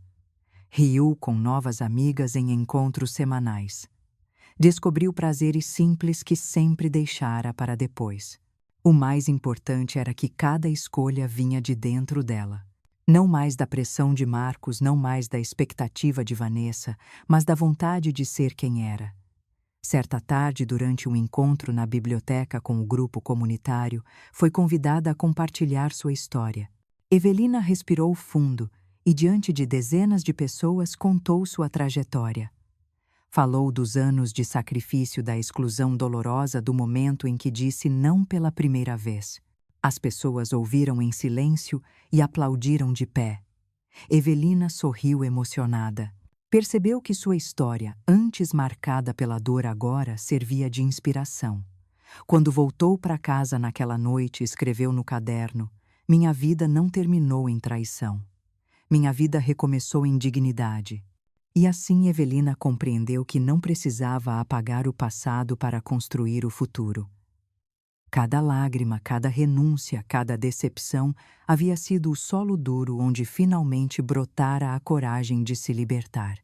Riu com novas amigas em encontros semanais. Descobriu prazeres simples que sempre deixara para depois. O mais importante era que cada escolha vinha de dentro dela. Não mais da pressão de Marcos, não mais da expectativa de Vanessa, mas da vontade de ser quem era. Certa tarde, durante um encontro na biblioteca com o grupo comunitário, foi convidada a compartilhar sua história. Evelina respirou fundo e, diante de dezenas de pessoas, contou sua trajetória. Falou dos anos de sacrifício, da exclusão dolorosa, do momento em que disse não pela primeira vez. As pessoas ouviram em silêncio e aplaudiram de pé. Evelina sorriu emocionada. Percebeu que sua história, antes marcada pela dor, agora servia de inspiração. Quando voltou para casa naquela noite, escreveu no caderno: "Minha vida não terminou em traição. Minha vida recomeçou em dignidade." E assim Evelina compreendeu que não precisava apagar o passado para construir o futuro. Cada lágrima, cada renúncia, cada decepção havia sido o solo duro onde finalmente brotara a coragem de se libertar.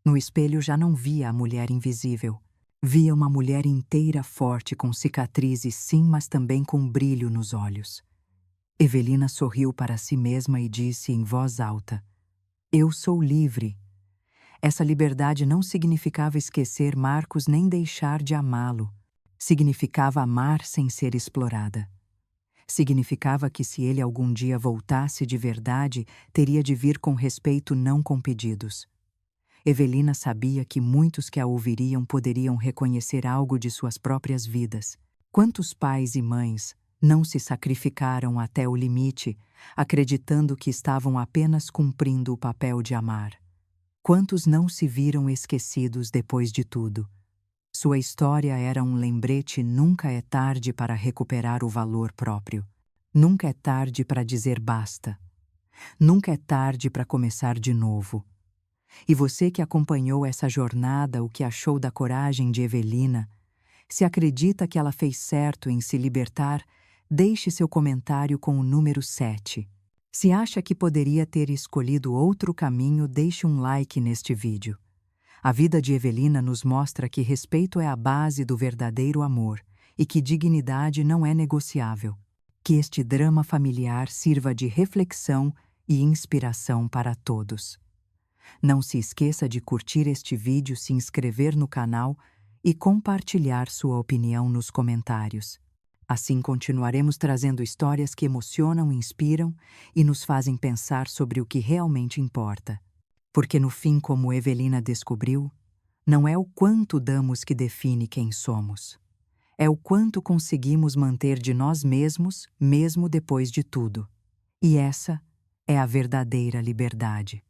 No espelho já não via a mulher invisível. Via uma mulher inteira, forte, com cicatrizes, sim, mas também com brilho nos olhos. Evelina sorriu para si mesma e disse em voz alta: "Eu sou livre." Essa liberdade não significava esquecer Marcos nem deixar de amá-lo. Significava amar sem ser explorada. Significava que se ele algum dia voltasse de verdade, teria de vir com respeito, não com pedidos. Evelina sabia que muitos que a ouviriam poderiam reconhecer algo de suas próprias vidas. Quantos pais e mães não se sacrificaram até o limite, acreditando que estavam apenas cumprindo o papel de amar? Quantos não se viram esquecidos depois de tudo? Sua história era um lembrete: nunca é tarde para recuperar o valor próprio. Nunca é tarde para dizer basta. Nunca é tarde para começar de novo. E você que acompanhou essa jornada, o que achou da coragem de Evelina? Se acredita que ela fez certo em se libertar, Deixe seu comentário com o número 7. Se acha que poderia ter escolhido outro caminho, deixe um like neste vídeo. A vida de Evelina nos mostra que respeito é a base do verdadeiro amor e que dignidade não é negociável. Que este drama familiar sirva de reflexão e inspiração para todos. Não se esqueça de curtir este vídeo, se inscrever no canal e compartilhar sua opinião nos comentários. Assim continuaremos trazendo histórias que emocionam, inspiram e nos fazem pensar sobre o que realmente importa. Porque no fim, como Evelina descobriu, não é o quanto damos que define quem somos. É o quanto conseguimos manter de nós mesmos, mesmo depois de tudo. E essa é a verdadeira liberdade.